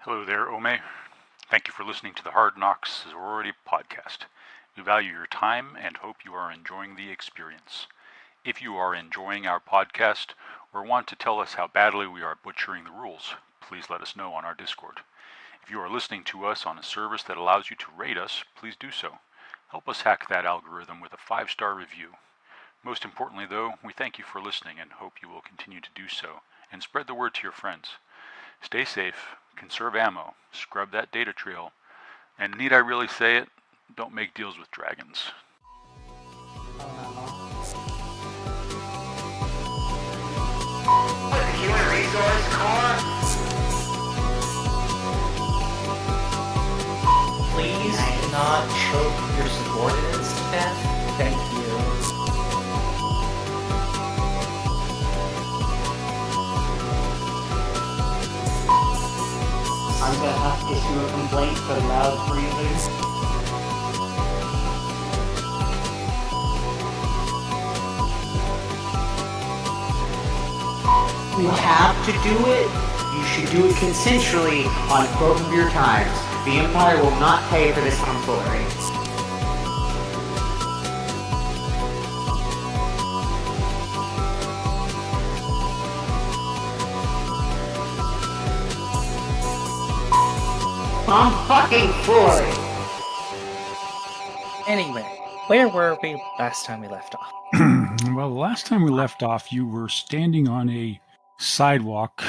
Hello there, Ome. Thank you for listening to the Hard Knocks Sorority podcast. We value your time and hope you are enjoying the experience. If you are enjoying our podcast or want to tell us how badly we are butchering the rules, please let us know on our Discord. If you are listening to us on a service that allows you to rate us, please do so. Help us hack that algorithm with a 5-star review. Most importantly, though, we thank you for listening and hope you will continue to do so, and spread the word to your friends. Stay safe, conserve ammo, scrub that data trail, and need I really say it, don't make deals with dragons. Human resource core? Please do not choke your subordinates to death. Thank you. I'm gonna have to issue a complaint for loud breathing. You have to do it. You should do it consensually on both of your times. The Empire will not pay for this tomfoolery. I'm fucking floored. Anyway, where were we last time we left off? Well, the last time we left off, you were standing on a sidewalk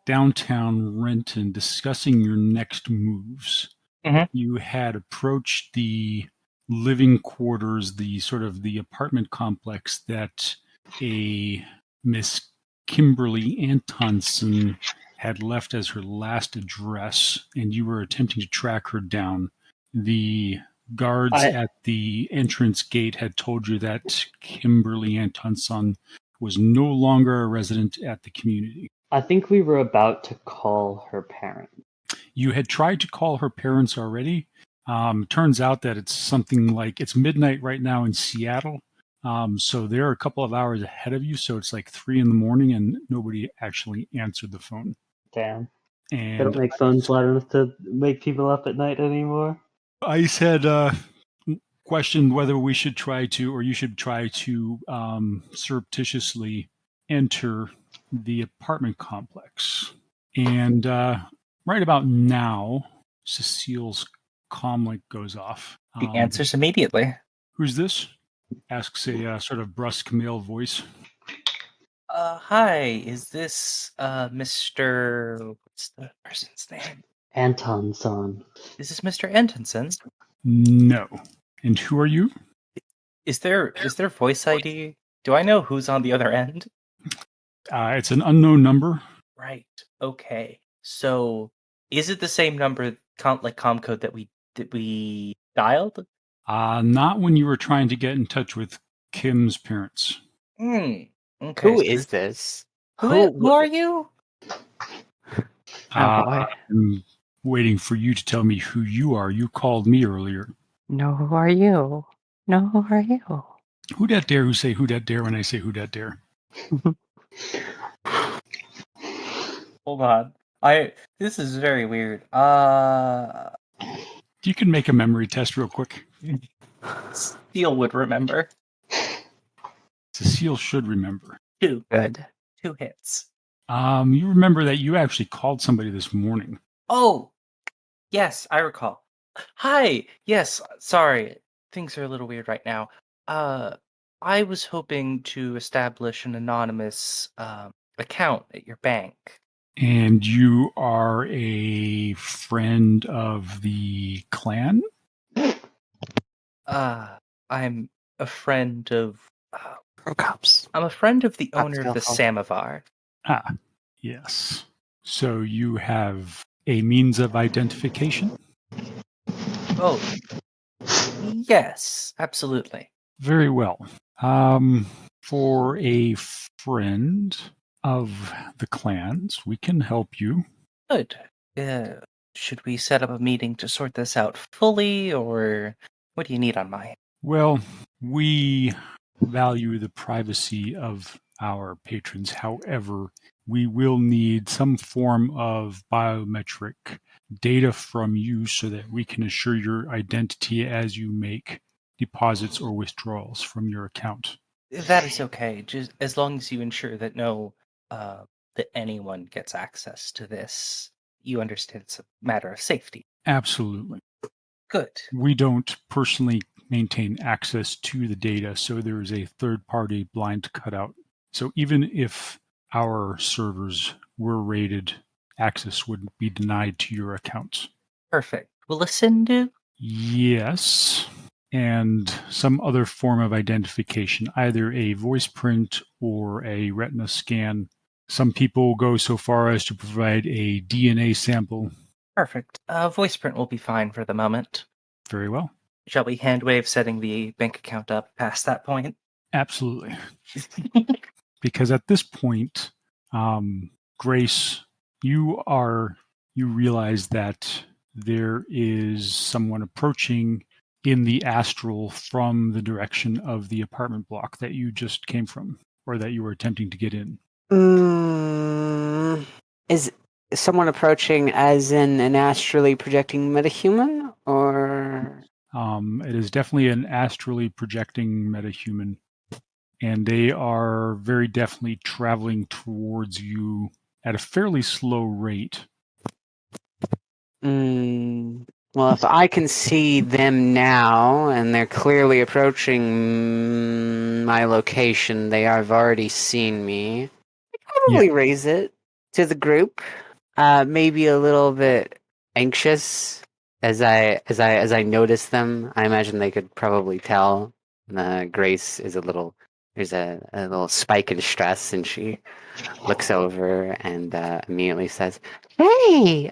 downtown Renton discussing your next moves. Mhm. You had approached the living quarters, the sort of the apartment complex that a Miss Kimberly Antonson had left as her last address, and you were attempting to track her down. The guards at the entrance gate had told you that Kimberly Antonson was no longer a resident at the community. I think we were about to call her parents. You had tried to call her parents already. Turns out that it's something like, it's midnight right now in Seattle. So they're a couple of hours ahead of you. So it's like 3 a.m, and nobody actually answered the phone. Damn. They And don't make phones loud enough to wake people up at night anymore. ICE had questioned whether we should try to, or you should try to surreptitiously enter the apartment complex. And right about now, Cecile's comm link goes off. He answers immediately. Who's this? Asks a sort of brusque male voice. Hi, is this Mr. What's the person's name? Antonson. Is this Mr. Antonson? No. And who are you? Is there voice ID? Do I know who's on the other end? It's an unknown number. Right. Okay. So, is it the same number, like comm code that we dialed? Not when you were trying to get in touch with Kim's parents. Okay. Who is this? Who are you? I'm waiting for you to tell me who you are. You called me earlier. No, who are you? No, who are you? Who dat dare who say who dat dare when I say who dat dare? Hold on. This is very weird. You can make a memory test real quick. Steel would remember. Cecile should remember. 2. Good. 2 hits. You remember that you actually called somebody this morning. Oh, yes, I recall. Hi. Yes, sorry. Things are a little weird right now. I was hoping to establish an anonymous account at your bank. And you are a friend of the clan? I'm a friend of... Cops. I'm a friend of the owner of the Samovar. Ah, yes. So you have a means of identification? Oh, yes, absolutely. Very well. For a friend of the clans, we can help you. Good. Should we set up a meeting to sort this out fully, or what do you need on my end? Well, we value the privacy of our patrons. However, we will need some form of biometric data from you so that we can assure your identity as you make deposits or withdrawals from your account. That is okay, just as long as you ensure that that anyone gets access to this. You understand it's a matter of safety. Absolutely. Good. We don't personally maintain access to the data, so there is a third-party blind cutout. So even if our servers were raided, access would be denied to your accounts. Perfect. Will Ascend do? Yes, and some other form of identification, either a voice print or a retina scan. Some people go so far as to provide a DNA sample. Perfect. Voice print will be fine for the moment. Very well. Shall we hand wave setting the bank account up past that point? Absolutely. Because at this point, Grace, you realize that there is someone approaching in the astral from the direction of the apartment block that you just came from, or that you were attempting to get in. Is someone approaching as in an astrally projecting metahuman, or? It is definitely an astrally projecting metahuman, and they are very definitely traveling towards you at a fairly slow rate. Well, if I can see them now, and they're clearly approaching my location, they have already seen me. I probably raise it to the group. Maybe a little bit anxious as I notice them. I imagine they could probably tell. Grace is there's a little spike in stress, and she looks over and immediately says, "Hey,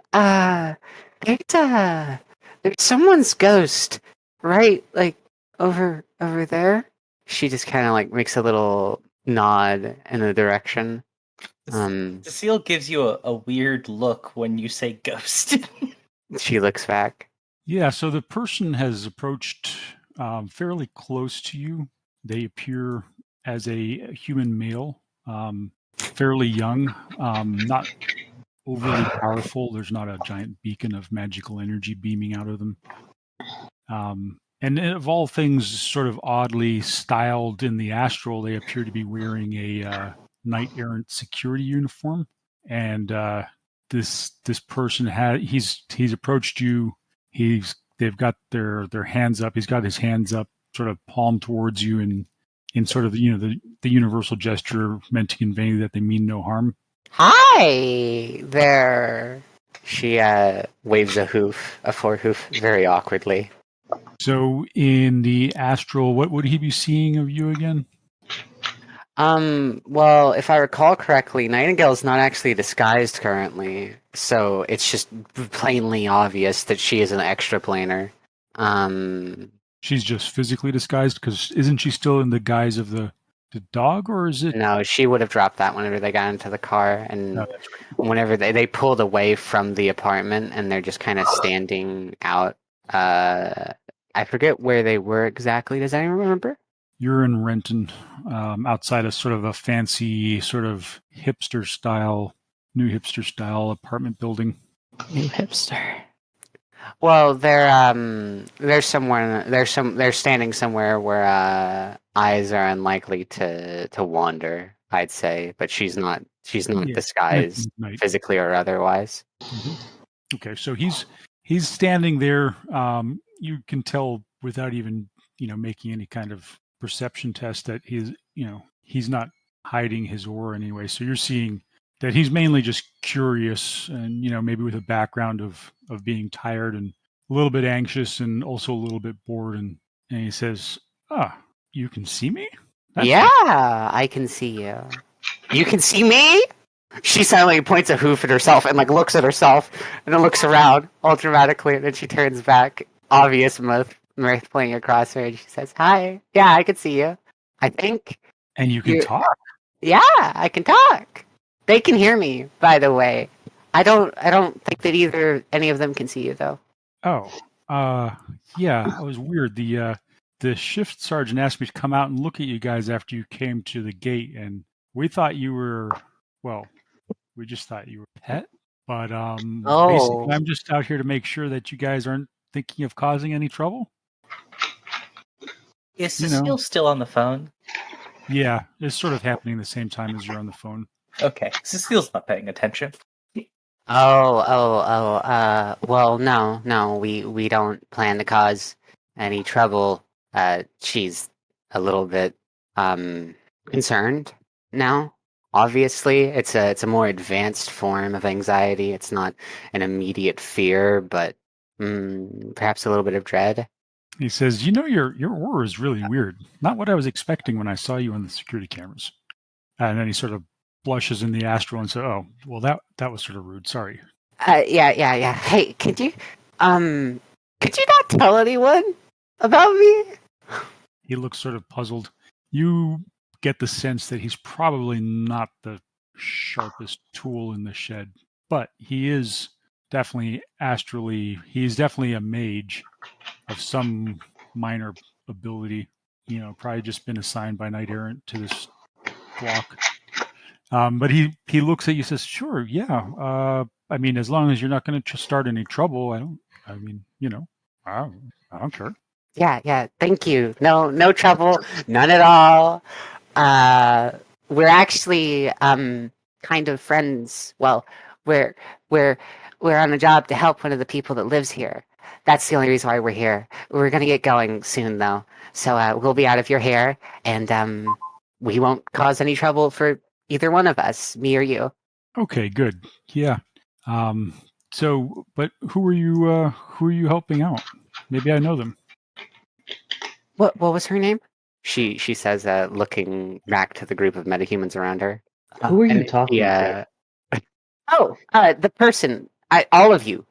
there's someone's ghost, right? Like over there." She just kind of like makes a little nod in a direction. Cecile gives you a weird look when you say ghost. She looks back. Yeah, so the person has approached fairly close to you. They appear as a human male, fairly young, not overly powerful. There's not a giant beacon of magical energy beaming out of them. And of all things sort of oddly styled in the astral, they appear to be wearing a knight-errant security uniform. And this person he's approached you. They've got their hands up. He's got his hands up, sort of palm towards you, and in sort of the universal gesture meant to convey that they mean no harm. Hi there. She waves a forehoof, very awkwardly. So in the astral, what would he be seeing of you again? Well, if I recall correctly, Nightingale's not actually disguised currently, so it's just plainly obvious that she is an extraplanar. She's just physically disguised, because isn't she still in the guise of the dog, or is it? No, she would have dropped that whenever they got into the car, and No, that's right. whenever they pulled away from the apartment, and they're just kind of standing out. I forget where they were exactly. Does anyone remember? You're in Renton, outside of sort of a fancy, sort of new hipster style apartment building. New hipster. Well, they're somewhere. They're standing somewhere where eyes are unlikely to wander, I'd say. But she's not disguised physically or otherwise. Mm-hmm. Okay, so he's standing there. You can tell without even making any kind of perception test that he's not hiding his aura anyway. So you're seeing that he's mainly just curious, and maybe with a background of being tired and a little bit anxious and also a little bit bored, and he says, you can see me? I can see you. You can see me? She silently points a hoof at herself and looks at herself, and then looks around all dramatically, and then she turns back, obvious mirth playing across her, and she says, "Hi. Yeah, I can see you. I think." And you can talk? Yeah, I can talk. They can hear me, by the way. I don't think that any of them can see you, though. Oh, yeah, it was weird. The shift sergeant asked me to come out and look at you guys after you came to the gate, and we thought you were, well, We just thought you were a pet. But Oh. basically, I'm just out here to make sure that you guys aren't thinking of causing any trouble. Is You know. Cecile still on the phone? Yeah, it's sort of happening the same time as you're on the phone. Okay, Cecile's not paying attention. Well, no, we don't plan to cause any trouble. She's a little bit concerned now. Obviously, it's a more advanced form of anxiety. It's not an immediate fear, but perhaps a little bit of dread. He says, "You know, your aura is really weird. Not what I was expecting when I saw you on the security cameras." And then he sort of blushes in the astral and says, "Oh, well, that was sort of rude. Sorry." Yeah. Hey, could you not tell anyone about me? He looks sort of puzzled. You get the sense that he's probably not the sharpest tool in the shed, but he is definitely astrally, he's definitely a mage of some minor ability. You know, probably just been assigned by Knight Errant to this block. But he looks at you and says, "Sure, yeah. I mean, as long as you're not going to start any trouble, I don't care." Yeah, thank you. No trouble, none at all. We're actually kind of friends. Well, we're we're we're on a job to help one of the people that lives here. That's the only reason why we're here. We're gonna get going soon, though, so we'll be out of your hair, and we won't cause any trouble for either one of us, me or you. Okay, good. Yeah. So, but who are you helping out? Maybe I know them. What was her name? She says, looking back to the group of metahumans around her. Who are you And talking to? The person. All of you.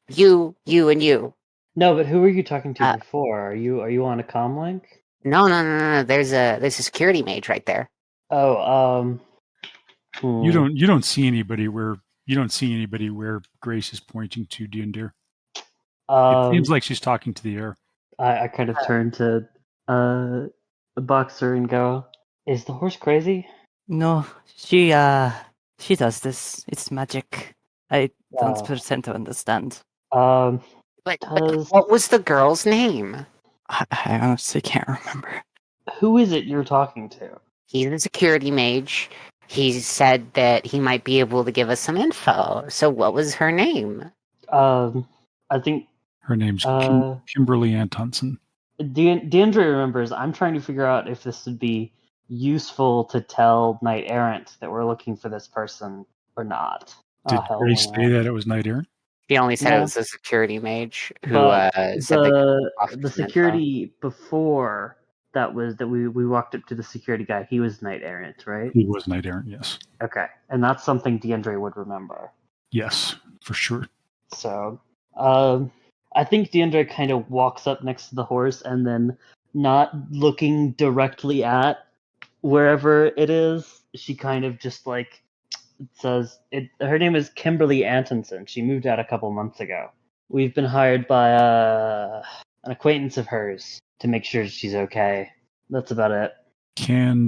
You, and you. No, but who were you talking to Uh, before? Are you on a comm link? No. There's a security mage right there. Oh, You don't see anybody where Grace is pointing to Diendre. It seems like she's talking to the air. I kind of turn to the boxer and go, "Is the horse crazy?" No, she does this. It's magic. I don't Oh. pretend to understand. But Does what was the girl's name? I honestly can't remember. who is it you're talking to? He's a security mage. He said that he might be able to give us some info. So what was her name? I think Her name's Kimberly Antonson. Diendre remembers. I'm trying to figure out if this would be useful to tell Knight Errant that we're looking for this person or not. Did hell, Grace why say not? that it was Knight Errant? He only said No. it was a security mage who But said that the security before that we walked up to the security guy. He was Knight Errant, right? He was Knight Errant, yes. Okay, and that's something Diendre would remember. Yes, for sure. So, I think Diendre kind of walks up next to the horse and then, not looking directly at wherever it is, she kind of just like says, her name is Kimberly Antonson. She moved out a couple months ago. We've been hired by an acquaintance of hers to make sure she's okay. That's about it.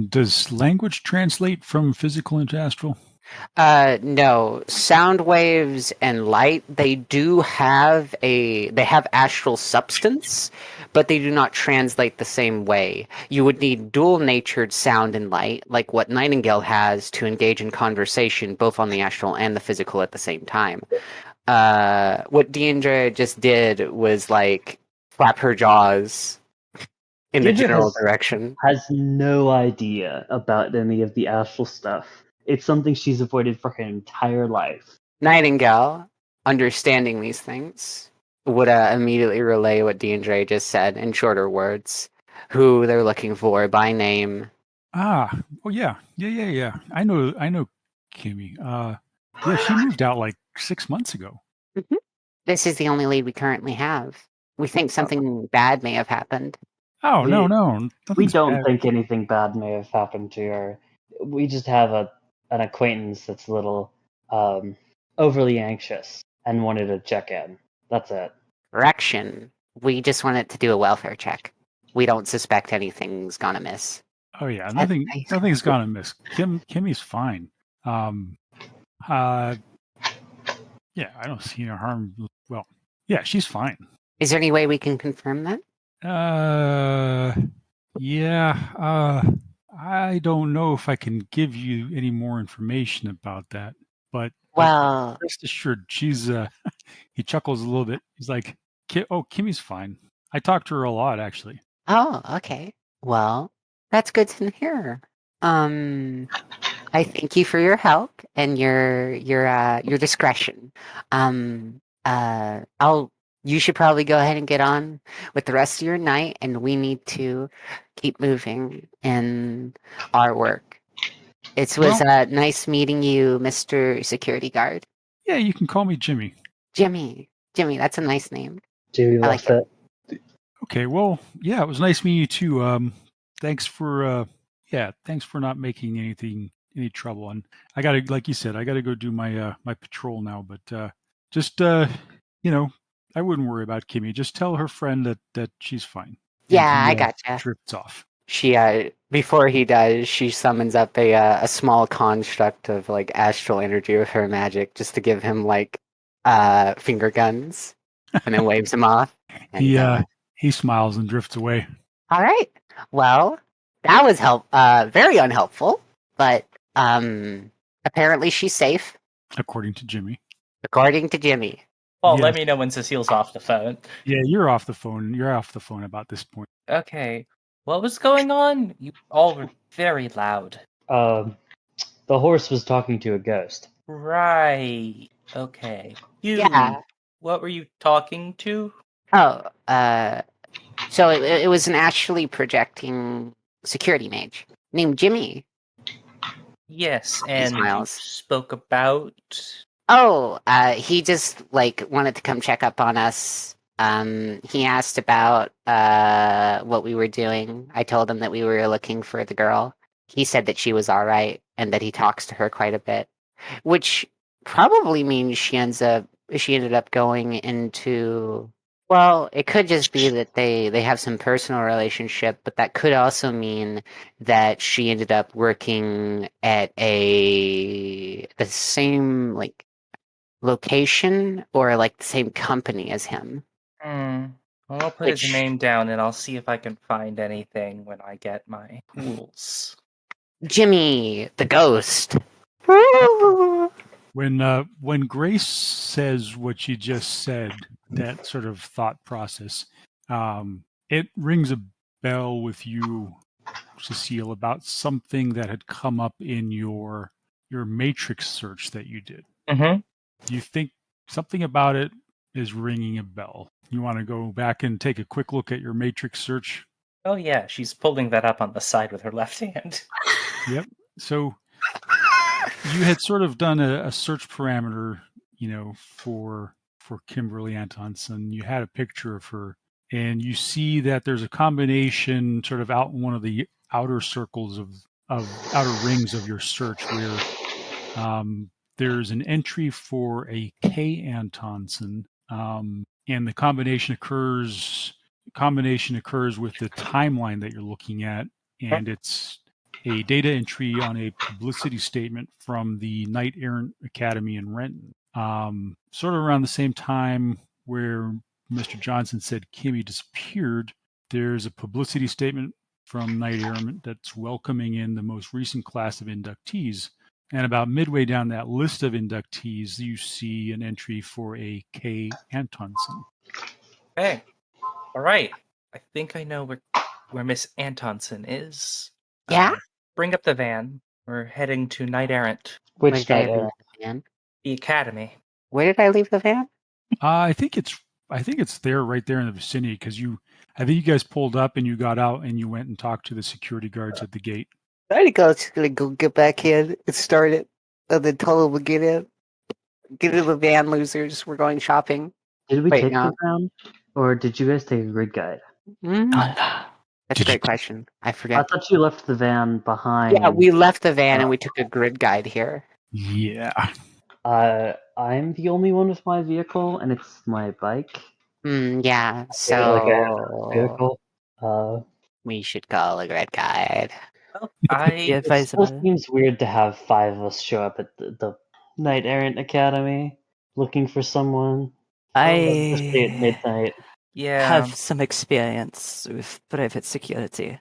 Does language translate from physical into astral? No. Sound waves and light, they have astral substance, but they do not translate the same way. You would need dual-natured sound and light, like what Nightingale has, to engage in conversation both on the astral and the physical at the same time. What Diendre just did was like flap her jaws in the Diendre general direction. Has no idea about any of the astral stuff. It's something she's avoided for her entire life. Nightingale, understanding these things, would immediately relay what Diendre just said in shorter words, who they're looking for by name. Oh yeah. I know Kimmy. Yeah, she moved out like 6 months ago. Mm-hmm. This is the only lead we currently have. We think something bad may have happened. Oh, no. We don't bad. think anything bad may have happened to her. We just have an acquaintance that's a little overly anxious and wanted to check in. That's it. Correction. We just wanted to do a welfare check. We don't suspect anything's gone amiss. Oh yeah, nothing's gone amiss. Kimmy's fine. Yeah, I don't see no harm. Well, yeah, she's fine. Is there any way we can confirm that? Yeah. I don't know if I can give you any more information about that, but Well, rest assured, she's. He chuckles a little bit. He's like, "Oh, Kimmy's fine. I talked to her a lot, actually." oh, okay. Well, that's good to hear. I thank you for your help and your discretion. I'll. You should probably go ahead and get on with the rest of your night, and we need to keep moving in our work. It was Well, nice meeting you, Mr. Security Guard. yeah, you can call me Jimmy. Jimmy. Jimmy, that's a nice name. Jimmy I like Buffett. Okay, well, yeah, it was nice meeting you too. Thanks for thanks for not making any trouble. And I gotta, like you said, I gotta go do my my patrol now. But just you know, I wouldn't worry about Kimmy. Just tell her friend that she's fine. And Yeah, he I gotcha. drifts off. She before he does, she summons up a small construct of like astral energy with her magic just to give him like finger guns and then waves him off. And He smiles and drifts away. all right. Well, that was very unhelpful, but apparently she's safe, According to Jimmy. according to Jimmy. Well, Yes. let me know when Cecile's off the phone. Yeah, you're off the phone. You're off the phone about this point. Okay. What was going on? You all were very loud. The horse was talking to a ghost. Right. Okay. You. Yeah. What were you talking to? Oh, so it was an astrally projecting security mage named Jimmy. Yes, and you smiles. spoke about. Oh, he just like wanted to come check up on us. He asked about what we were doing. I told him that we were looking for the girl. He said that she was all right and that he talks to her quite a bit, which probably means she ended up going into. Well, it could just be that they have some personal relationship, but that could also mean that she ended up working at the same like location or like the same company as him. Well, I'll put his name down and I'll see if I can find anything when I get my tools. Jimmy, the ghost. When Grace says what she just said, that sort of thought process, it rings a bell with you, Cecile, about something that had come up in your matrix search that you did. Mm-hmm. You think something about it is ringing a bell. You want to go back and take a quick look at your matrix search? Oh yeah, she's pulling that up on the side with her left hand. Yep. So you had sort of done a search parameter, for Kimberly Antonson. You had a picture of her, and you see that there's a combination sort of out in one of the outer circles of outer rings of your search where there's an entry for a K Antonson, and the combination occurs with the timeline that you're looking at, and it's a data entry on a publicity statement from the Knight Errant Academy in Renton. Sort of around the same time where Mr. Johnson said Kimmy disappeared, there's a publicity statement from Knight Errant that's welcoming in the most recent class of inductees. And about midway down that list of inductees, you see an entry for a K. Antonson. Hey, all right. I think I know where Miss Antonson is. Yeah? Bring up the van. We're heading to Knight Errant, Where Which did I guy? leave the van? the academy. Where did I leave the van? I think it's there, right there in the vicinity, because I think you guys pulled up and you got out and you went and talked to the security guards at the gate. I think I was gonna go get back in and start it, and then tell them to get in. Get in the van, losers. We're going shopping. Did we Wait, take no. the ground, or did you guys take a grid guide? That's a great question. I I forget. thought you left the van behind. Yeah, we left the van and we took a grid guide here. Yeah. I'm the only one with my vehicle, and it's my bike. Yeah. Like I have So a vehicle. we should call a grid guide. Well, Yeah, It vice still versa. seems weird to have 5 of us show up at the Knight Errant Academy, looking for someone, especially at I midnight, Yeah, have some experience with private security.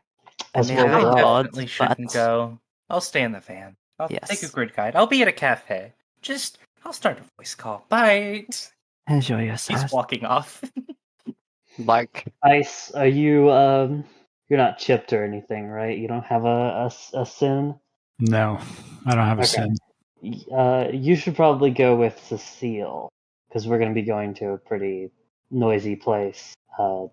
I as may well yeah, look I as I. odd, definitely shouldn't but go. I'll stay in the van. I'll take a yes, grid guide. I'll be at a cafe. I'll start a voice call. Bye. enjoy He's yourself. walking off. Like, Ice, are you you're not chipped or anything, right? You don't have a sin? No, I don't have a Okay. sin. You should probably go with Cecile, because we're going to be going to a pretty noisy place, Oh,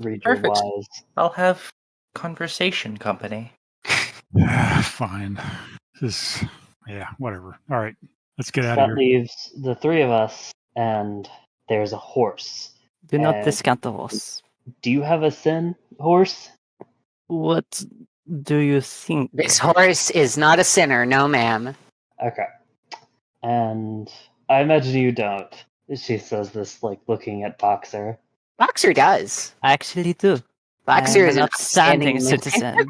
region perfect. wise. I'll have conversation company. Fine. This, yeah, whatever. All right, let's get So out of that here. leaves the three of us, and there's a horse. Do not And discount the horse. do you have a sin horse? What do you think? this horse is not a sinner, no, ma'am. Okay. And I imagine you don't. She says this, like, looking at Boxer. Boxer does. I actually do. Boxer I'm is an an outstanding outstanding citizen.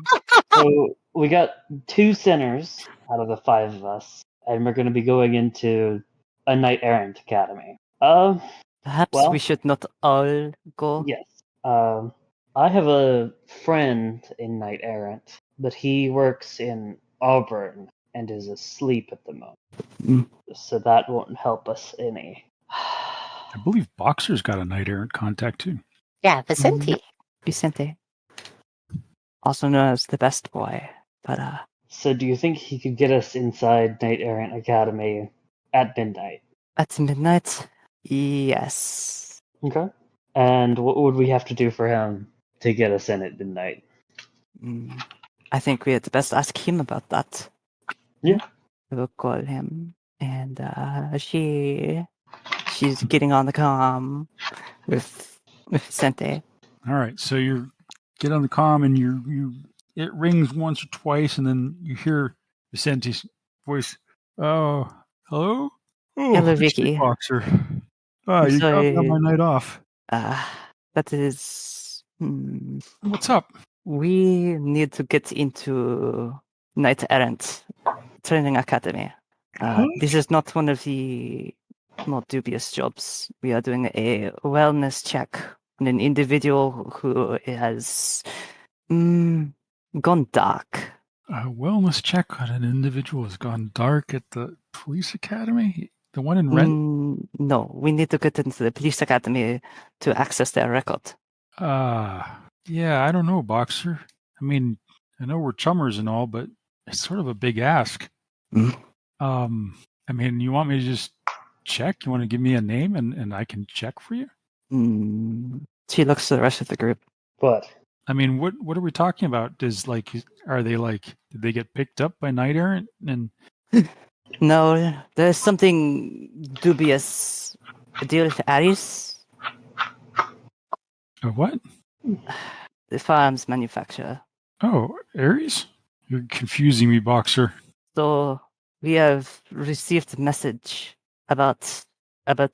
So we got two sinners out of the five of us, and we're going to be going into a knight errant academy. Perhaps Well, we should not all go. yes. I have a friend in knight errant, but he works in Auburn and is asleep at the moment, Mm. so that won't help us any. I believe Boxer's got a knight errant contact too. Yeah, Vicente. Vicente, also known as the best boy. But So, do you think he could get us inside knight errant academy at midnight? at midnight, yes. Okay. And what would we have to do for him to get us in at midnight? Mm, I think we had best ask him about that. Yeah. We'll call him, and she's getting on the comm with Vicente. All right, so you get on the comm and it rings once or twice, and then you hear Vicente's voice. Oh, hello. Oh, Hello, it's Vicky. you, Boxer. Ah, I'm you got me on sorry. my night off. That is. What's up? We need to get into Knight Errant Training Academy. This is not one of the more dubious jobs. We are doing a wellness check on an individual who has gone dark. A wellness check on an individual has gone dark at the police academy. The one in Rent. No, we need to get into the police academy to access their record. Yeah, I don't know, Boxer. I mean, I know we're chummers and all, but it's sort of a big ask. Mm. I mean, you want me to just check? You want to give me a name and I can check for you? She looks to the rest of the group. But I mean, what are we talking about? Are they did they get picked up by Knight Errant? And No, there's something dubious. A deal with Aris, what? the firearms manufacturer. Oh, Ares? You're confusing me, Boxer. So we have received a message about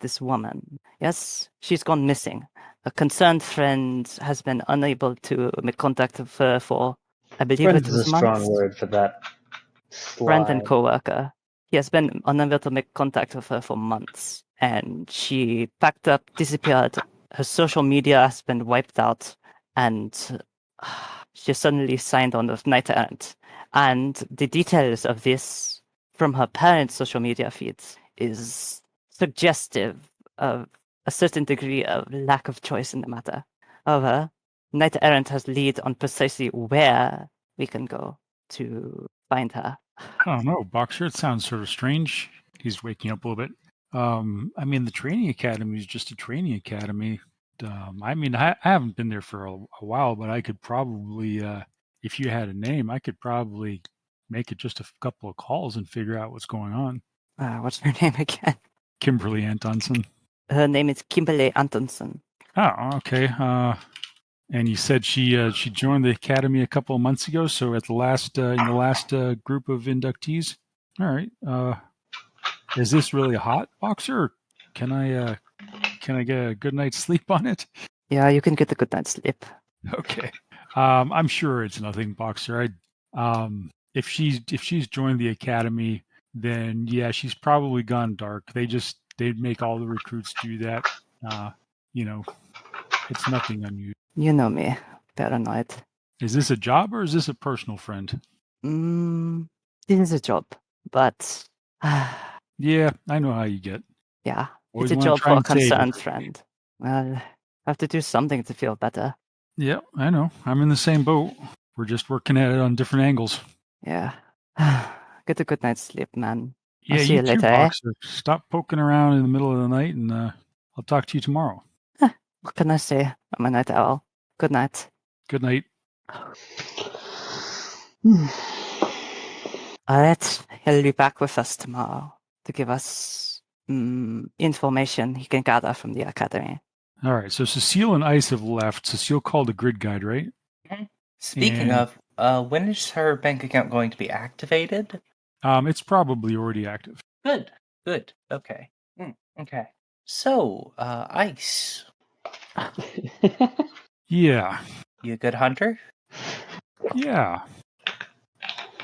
this woman. Yes, she's gone missing. A concerned friend has been unable to make contact with her for, I believe friend it is a was strong months. word for that. Friend and Slide. co-worker. He has been unable to make contact with her for months, and she packed up, disappeared. Her social media has been wiped out, and she suddenly signed on with Knight Errant. And the details of this from her parents' social media feeds is suggestive of a certain degree of lack of choice in the matter. However, Knight Errant has lead on precisely where we can go to find her. I don't know, Boxer. It sounds sort of strange. He's waking up a little bit. I mean, the training academy is just a training academy. I mean, I haven't been there for a while, but I could probably, if you had a name, I could probably make it just a couple of calls and figure out what's going on. What's her name again? Kimberly Antonson. Her name is Kimberly Antonson. Oh, okay. And you said she joined the academy a couple of months ago. So at the last in the last group of inductees. All right. Is this really a hot, Boxer? Or can I get a good night's sleep on it? Yeah, you can get a good night's sleep. Okay. I'm sure it's nothing, Boxer. If she's joined the academy, then yeah, she's probably gone dark. They'd make all the recruits do that. It's nothing unusual. You know me, paranoid. Is this a job or is this a personal friend? This is a job, but Yeah, I know how you get. yeah, Always it's a wanna job try for a and save it. concerned friend. Well, I have to do something to feel better. Yeah, I know. I'm in the same boat. We're just working at it on different angles. Yeah. Get a good night's sleep, man. Yeah, see you you too, later, eh? Boxer. Stop poking around in the middle of the night, and I'll talk to you tomorrow. What can I say? I'm a night owl. Good night. Good night. Alright, he'll be back with us tomorrow to give us information he can gather from the academy. All right, so Cecile and ICE have left. Cecile called a grid guide, right? Speaking And- of, when is her bank account going to be activated? It's probably already active. Good. Okay. Okay. So, Ice, Yeah. you a good hunter? Yeah.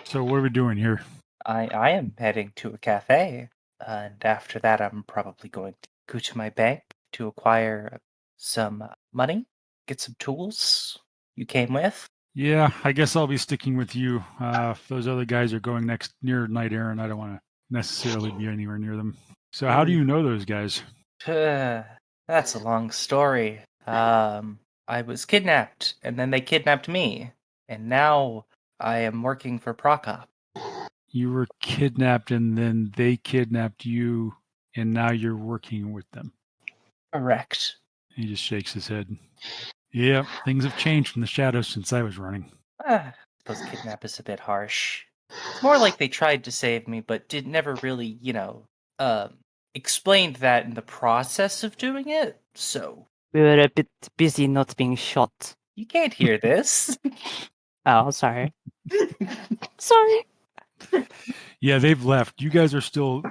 So what are we doing here? I am heading to a cafe, and after that, I'm probably going to go to my bank to acquire some money, get some tools you came with. Yeah, I guess I'll be sticking with you. If those other guys are going near Night Aaron, I don't want to necessarily be anywhere near them. So how do you know those guys? That's a long story. I was kidnapped, and then they kidnapped me, and now I am working for Prokop. You were kidnapped and then they kidnapped you and now you're working with them. Correct. He just shakes his head. Yeah, things have changed from the shadows since I was running. I suppose kidnap is a bit harsh. It's more like they tried to save me, but never really, explained that in the process of doing it. So We were a bit busy not being shot. you can't hear this. Oh, sorry. Sorry. Yeah, they've left. You guys are still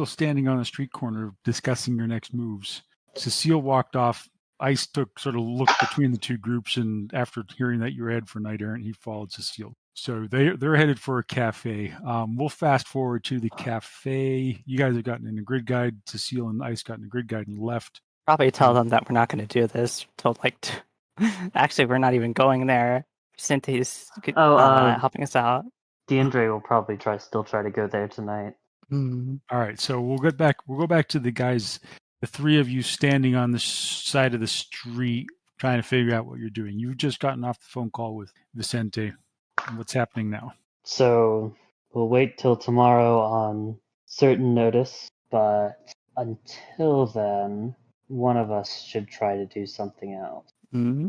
standing on the street corner discussing your next moves. Cecile walked off. Ice took sort of look between the two groups, and after hearing that you were headed for Night Errant, he followed Cecile. So they're headed for a cafe. We'll fast forward to the cafe. You guys have gotten in a grid guide. Cecile and Ice got in a grid guide and left. Probably tell them that we're not going to do this. Actually, we're not even going there. Cynthia's helping us out. Diendre will probably still try to go there tonight. All right, so we'll go back to the guys, the three of you standing on the side of the street trying to figure out what you're doing. You've just gotten off the phone call with Vicente. What's happening now? So we'll wait till tomorrow on certain notice, but until then, one of us should try to do something else. Mm-hmm.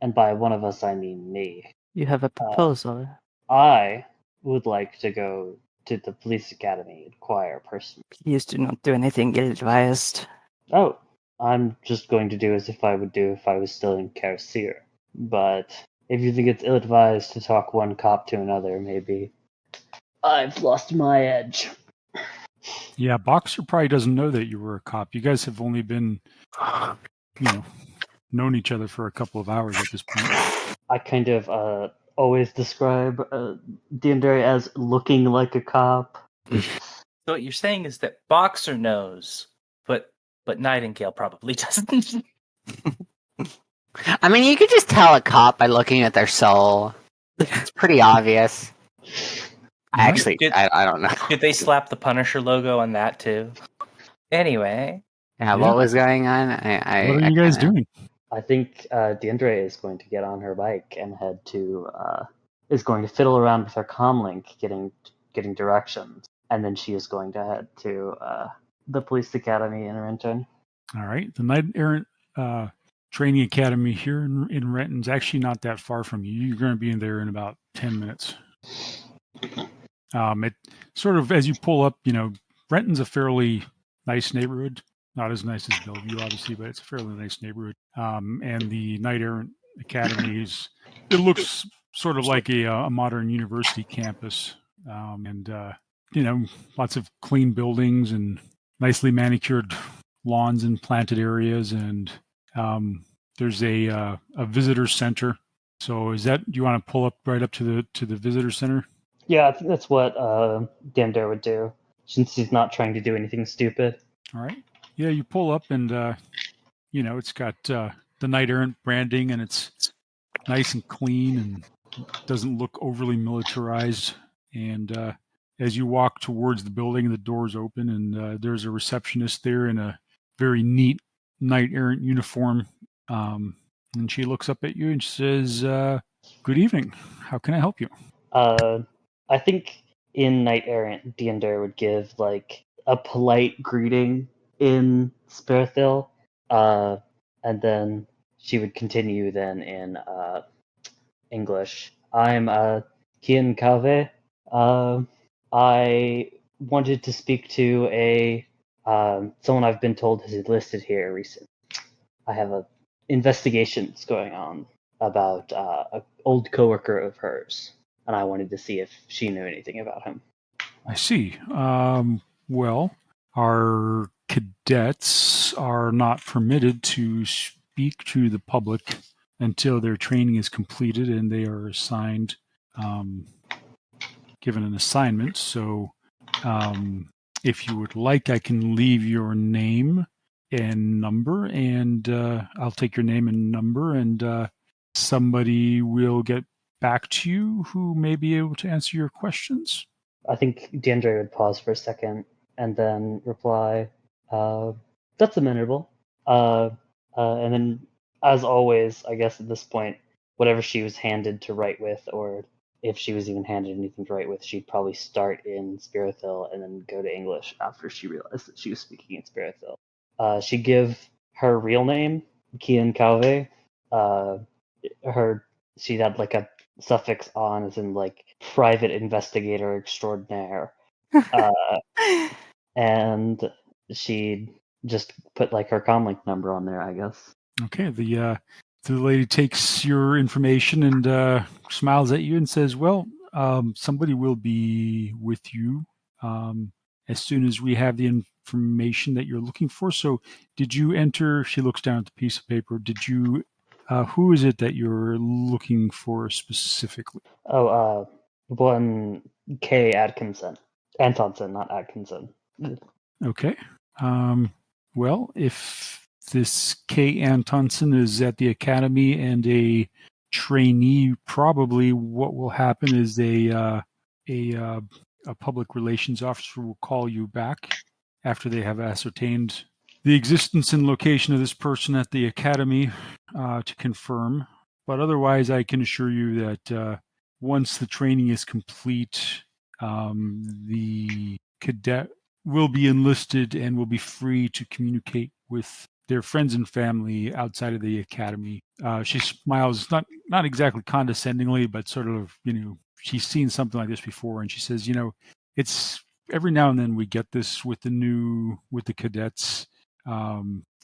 And by one of us, I mean me. You have a proposal. I would like to go to the police academy and acquire personally. Please do not do anything ill-advised. Oh, I'm just going to do as if I would do if I was still in Carcere. But if you think it's ill-advised to talk one cop to another, maybe I've lost my edge. Yeah, Boxer probably doesn't know that you were a cop. You guys have only been, known each other for a couple of hours at this point. I kind of always describe Diendre as looking like a cop. So what you're saying is that Boxer knows, but Nightingale probably doesn't. I mean, you could just tell a cop by looking at their soul. It's pretty obvious. I don't know. Did they slap the Punisher logo on that too? Anyway. Yeah, what was going on? What are you guys doing? I think Diendre is going to get on her bike and is going to fiddle around with her comlink, getting directions, and then she is going to head to the police academy in Renton. All right, the Knight Errant training academy here in Renton's actually not that far from you. You're going to be in there in about 10 minutes. It sort of, as you pull up, Renton's a fairly nice neighborhood. Not as nice as Bellevue, obviously, but it's a fairly nice neighborhood. And the Knight Errant Academy it looks sort of like a modern university campus. Lots of clean buildings and nicely manicured lawns and planted areas. And there's a visitor center. So do you want to pull up right up to the visitor center? Yeah, I think that's what Diendre would do. since he's not trying to do anything stupid. All right. Yeah, you pull up and, it's got the Knight Errant branding, and it's nice and clean and doesn't look overly militarized. And as you walk towards the building, the doors open, and there's a receptionist there in a very neat Knight Errant uniform. And she looks up at you and she says, "Good evening. How can I help you?" I think in Knight Errant, Diendre would give like a polite greeting in Spirithil, and then she would continue then in English. I'm Kian Kave. I wanted to speak to someone I've been told has enlisted here recently. I have a investigations going on about an old coworker of hers, and I wanted to see if she knew anything about him. I see. Well, our cadets are not permitted to speak to the public until their training is completed and they are assigned, given an assignment. So if you would like, I can leave your name and number, and I'll take your name and number, and somebody will get back to you who may be able to answer your questions. I think Diendre would pause for a second and then reply, "That's amenable." And then, as always, I guess at this point, whatever she was handed to write with, or if she was even handed anything to write with, she'd probably start in Spirithil and then go to English after she realized that she was speaking in Spirithil. She'd give her real name, Kian Calve. She'd had like a suffix on, as in like private investigator extraordinaire, and she'd just put like her comlink number on there, I guess. Okay, the lady takes your information and smiles at you and says, "Well, somebody will be with you as soon as we have the information that you're looking for. So, did you enter?" She looks down at the piece of paper. Did you? Who is it that you're looking for specifically? Oh, one K. Atkinson. Antonson, not Atkinson. Okay. Well, if this K. Antonson is at the academy and a trainee, probably what will happen is a public relations officer will call you back after they have ascertained the existence and location of this person at the academy to confirm. But otherwise, I can assure you that once the training is complete, the cadet will be enlisted and will be free to communicate with their friends and family outside of the academy. She smiles, not exactly condescendingly, but sort of, she's seen something like this before, and she says, it's every now and then we get this with the cadets.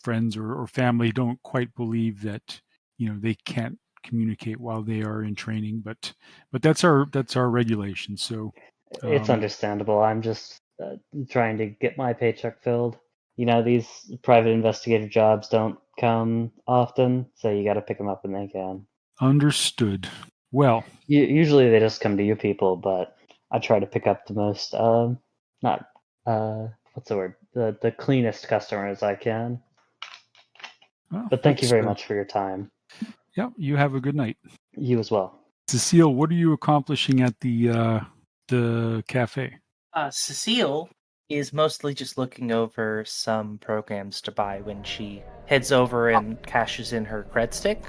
Friends or family don't quite believe that they can't communicate while they are in training, but that's our regulation. So it's understandable. I'm just trying to get my paycheck filled. These private investigator jobs don't come often, so you got to pick them up when they can. Understood. Well, usually they just come to you people, but I try to pick up the most what's the word? The cleanest customers I can. Well, but thank you very much for your time. Yeah, you have a good night. You as well. Cecile, what are you accomplishing at the cafe? Cecile is mostly just looking over some programs to buy when she heads over and cashes in her cred stick.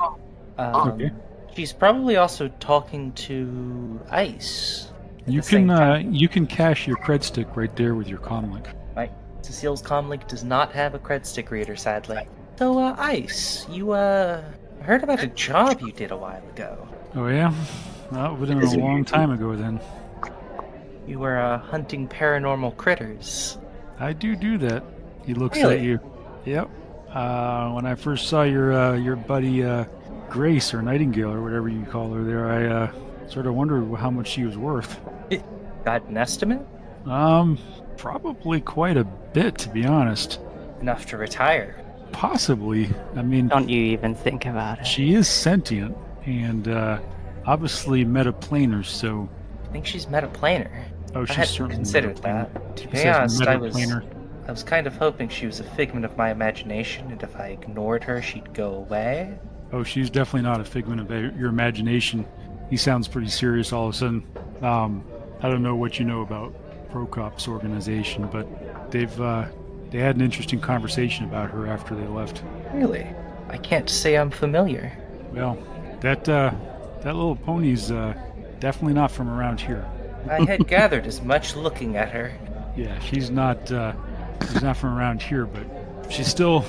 Okay. She's probably also talking to ICE. You can cash your cred stick right there with your comlink. Right. Cecile's comlink does not have a cred stick reader, sadly. So, ICE, you heard about a job you did a while ago. Oh yeah? Well, it would have been a long time ago then. You were hunting paranormal critters. I do that. He looks Really? at you. Yep. When I first saw your buddy Grace, or Nightingale, or whatever you call her there, I sort of wondered how much she was worth. Got an estimate? Probably quite a bit, to be honest. Enough to retire. Possibly. I mean, Don't you even think about it. she is sentient and obviously metaplanar, so... I think she's metaplanar. Oh, I she's hadn't certainly considered metaplanar. that. To He be says honest, metaplanar. I was kind of hoping she was a figment of my imagination, and if I ignored her, she'd go away. Oh, she's definitely not a figment of your imagination. He sounds pretty serious all of a sudden. I don't know what you know about Prokop's organization, but they had an interesting conversation about her after they left. Really? I can't say I'm familiar. Well, that little pony's definitely not from around here. I had gathered as much looking at her. Yeah, she's not from around here, but she's still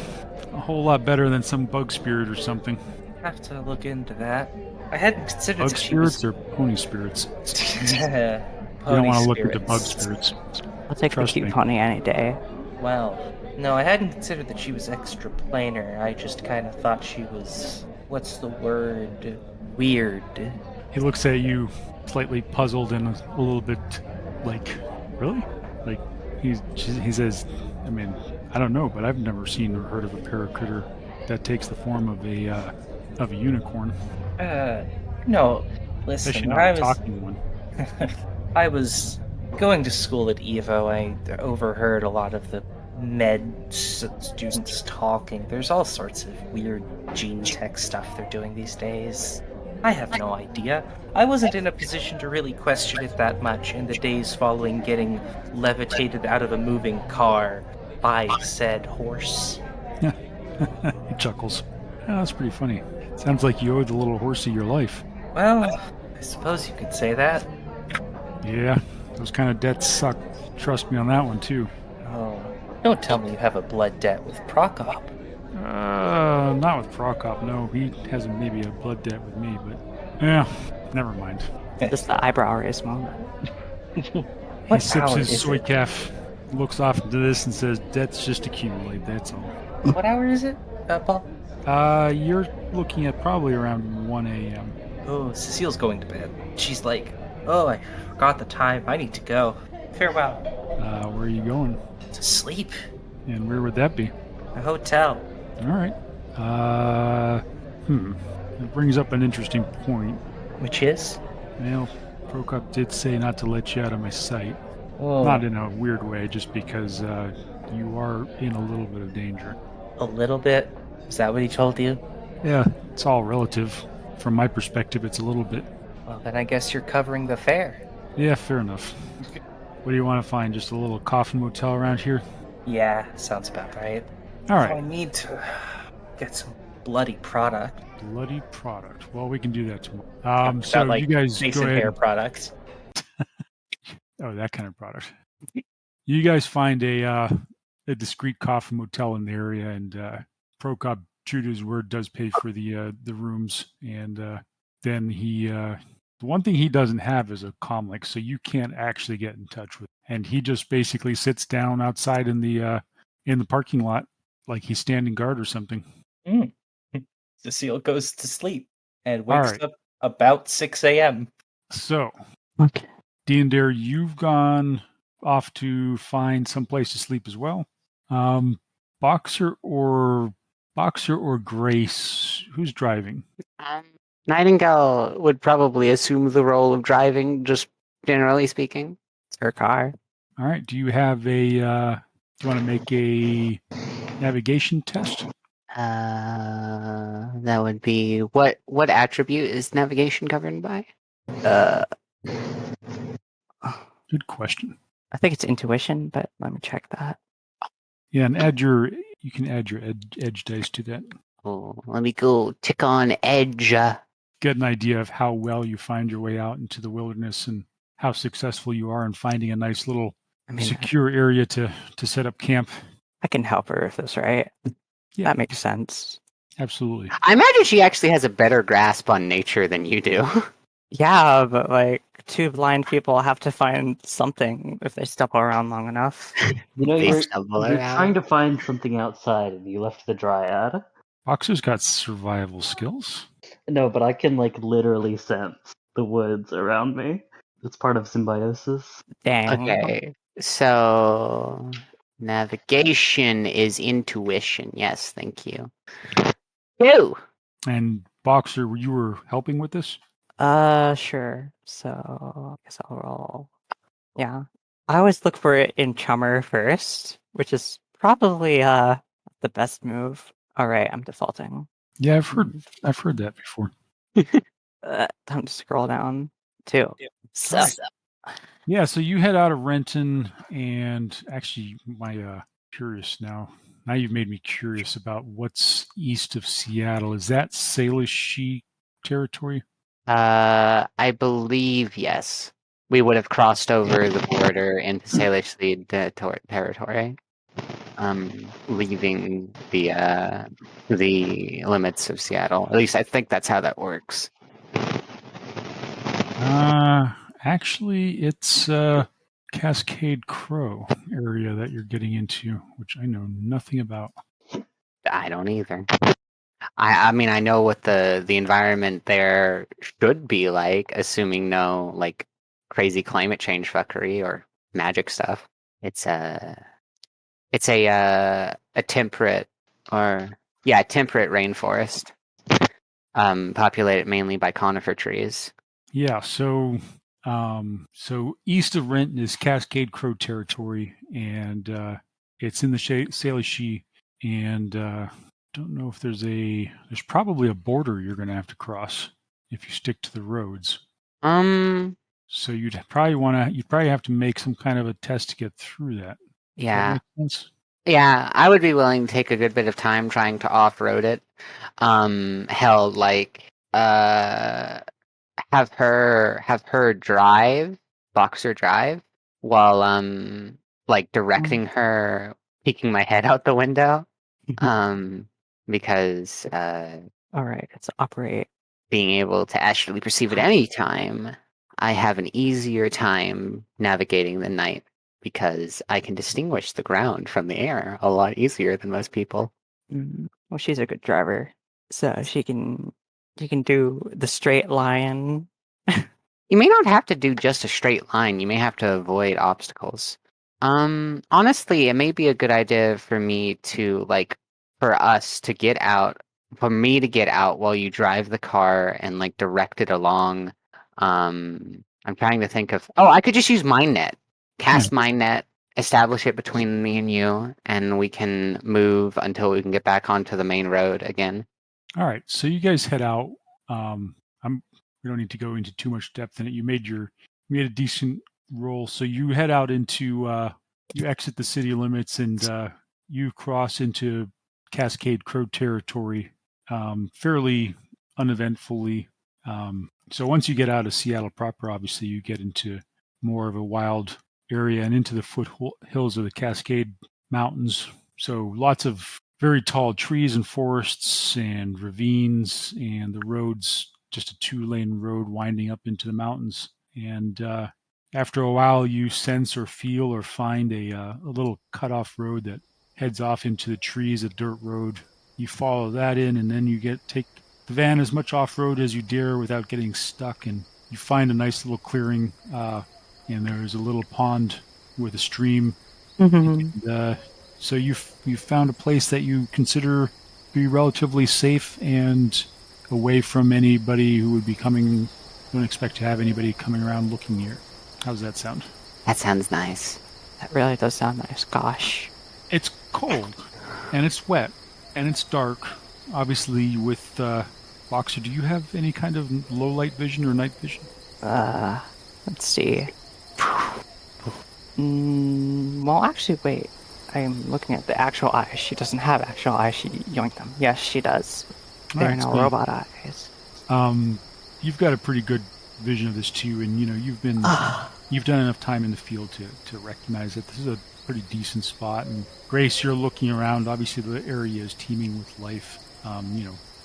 a whole lot better than some bug spirit or something. Have to look into that. I hadn't considered Bug that she was... spirits or pony spirits? Pony You don't want to look into spirits. bug spirits. I'll take Trust the cute me. pony any day. Well, no, I hadn't considered that she was extraplanar. I just kind of thought she was... What's the word? Weird. He looks at you, slightly puzzled and a little bit like, really? Like, he says, I mean, I don't know, but I've never seen or heard of a paracritter that takes the form of a unicorn. No, listen, Especially when not I a was... talking one. I was going to school at Evo. I overheard a lot of the students talking. There's all sorts of weird gene tech stuff they're doing these days. I have no idea. I wasn't in a position to really question it that much in the days following getting levitated out of a moving car by said horse. He chuckles. Oh, that's pretty funny. Sounds like you owe the little horsey your life. Well, I suppose you could say that. Yeah, those kind of debts suck. Trust me on that one, too. Oh, don't tell me you have a blood debt with Prokop. Not with Prokop, no. He has maybe a blood debt with me, but... Yeah, never mind. Just the eyebrow raise moment. What He sips hour his is soy it? calf, looks off into this and says, debts just accumulate, that's all. What hour is it, Paul? You're looking at probably around 1 a.m. Oh, Cecile's going to bed. She's like, oh, I forgot the time. I need to go. Farewell. Where are you going? To sleep. And where would that be? A hotel. All right. It brings up an interesting point. Which is? Well, Prokop did say not to let you out of my sight. Oh, Not in a weird way, just because you are in a little bit of danger. a little bit? Is that what he told you? Yeah, it's all relative. From my perspective, it's a little bit. Well, then I guess you're covering the fare. Yeah, fair enough. What do you want to find? Just a little coffin motel around here? Yeah, sounds about right. All I right. need to get some bloody product. Bloody product. Well, we can do that tomorrow. So About, like, you guys face go and ahead. hair products. Oh, that kind of product. You guys find a discreet coffin motel in the area, and Prokop, true to his word, does pay for the rooms. And then the one thing he doesn't have is a comlink, so you can't actually get in touch with. And he just basically sits down outside in the parking lot, like he's standing guard or something. Cecile goes to sleep and All wakes right. up about 6 a.m. Okay. So, Diendre, you've gone off to find some place to sleep as well. Boxer or Grace, who's driving? Nightingale would probably assume the role of driving, just generally speaking. It's her car. All right. Do you have do you want to make a navigation test? That would be what attribute is navigation governed by? Good question. I think it's intuition, but let me check that. Yeah, and you can add your edge dice to that. Oh, let me go tick on edge. Get an idea of how well you find your way out into the wilderness and how successful you are in finding a nice little I mean, secure area to set up camp. I can help her with this, right? Yeah. That makes sense. Absolutely. I imagine she actually has a better grasp on nature than you do. Yeah, but like two blind people have to find something if they stumble around long enough. You know, They you're stumble trying around. to find something outside, and you left the dryad. Boxer's got survival skills. No, but I can like literally sense the woods around me. It's part of symbiosis. Dang. Okay, so navigation is intuition. Yes, thank you. Two. And Boxer, you were helping with this? Sure. So I guess I'll roll Yeah. I always look for it in Chummer first, which is probably the best move. Alright, I'm defaulting. Yeah, I've heard that before. Time to scroll down too. So Yeah, so you head out of Renton, and actually, my curious now. Now you've made me curious about what's east of Seattle. Is that Salish territory? I believe yes. We would have crossed over the border into Salish territory, leaving the limits of Seattle. At least I think that's how that works. Actually, it's Cascade Crow area that you're getting into, which I know nothing about. I don't either. I mean, I know what the environment there should be like, assuming no like crazy climate change fuckery or magic stuff. It's a temperate temperate rainforest, populated mainly by conifer trees. Yeah, so east of Renton is Cascade Crow territory, and it's in the Salish, and don't know if there's probably a border you're going to have to cross if you stick to the roads. So you'd probably have to make some kind of a test to get through that. Yeah. Does that make sense? Yeah, I would be willing to take a good bit of time trying to off-road it. Hell, like, have her drive, Boxer drive, while like directing her, peeking my head out the window. Because alright, let's operate. being able to actually perceive at any time, I have an easier time navigating the night because I can distinguish the ground from the air a lot easier than most people. Well, she's a good driver, so she can do the straight line. You may not have to do just a straight line. You may have to avoid obstacles. Honestly, it may be a good idea for me to for us to get out, for me to get out while you drive the car and like direct it along. I'm trying to think of. Oh, I could just use MindNet. Cast MindNet, establish it between me and you, and we can move until we can get back onto the main road again. All right, so you guys head out. We don't need to go into too much depth in it. You made a decent roll, so you head out into you exit the city limits and you cross into Cascade Crow territory fairly uneventfully. So once you get out of Seattle proper, obviously you get into more of a wild area and into the foothills of the Cascade Mountains. So lots of very tall trees and forests and ravines, and the roads just a 2-lane road winding up into the mountains. And after a while, you sense or feel or find a little cut-off road that heads off into the trees, a dirt road. You follow that in, and then you take the van as much off-road as you dare without getting stuck, and you find a nice little clearing, and there's a little pond with a stream. And, so you found a place that you consider to be relatively safe and away from anybody who would be coming. Don't expect to have anybody coming around looking near. How does that sound? That sounds nice. That really does sound nice. Gosh. It's cold, and it's wet, and it's dark. Obviously, with Boxer, do you have any kind of low light vision or night vision? Let's see. Well, actually, wait. I'm looking at the actual eyes. She doesn't have actual eyes. She yoinked them. Yes, she does. They're now robot eyes. You've got a pretty good vision of this too, and you've done enough time in the field to recognize that this is a pretty decent spot. And Grace, you're looking around. Obviously, the area is teeming with life.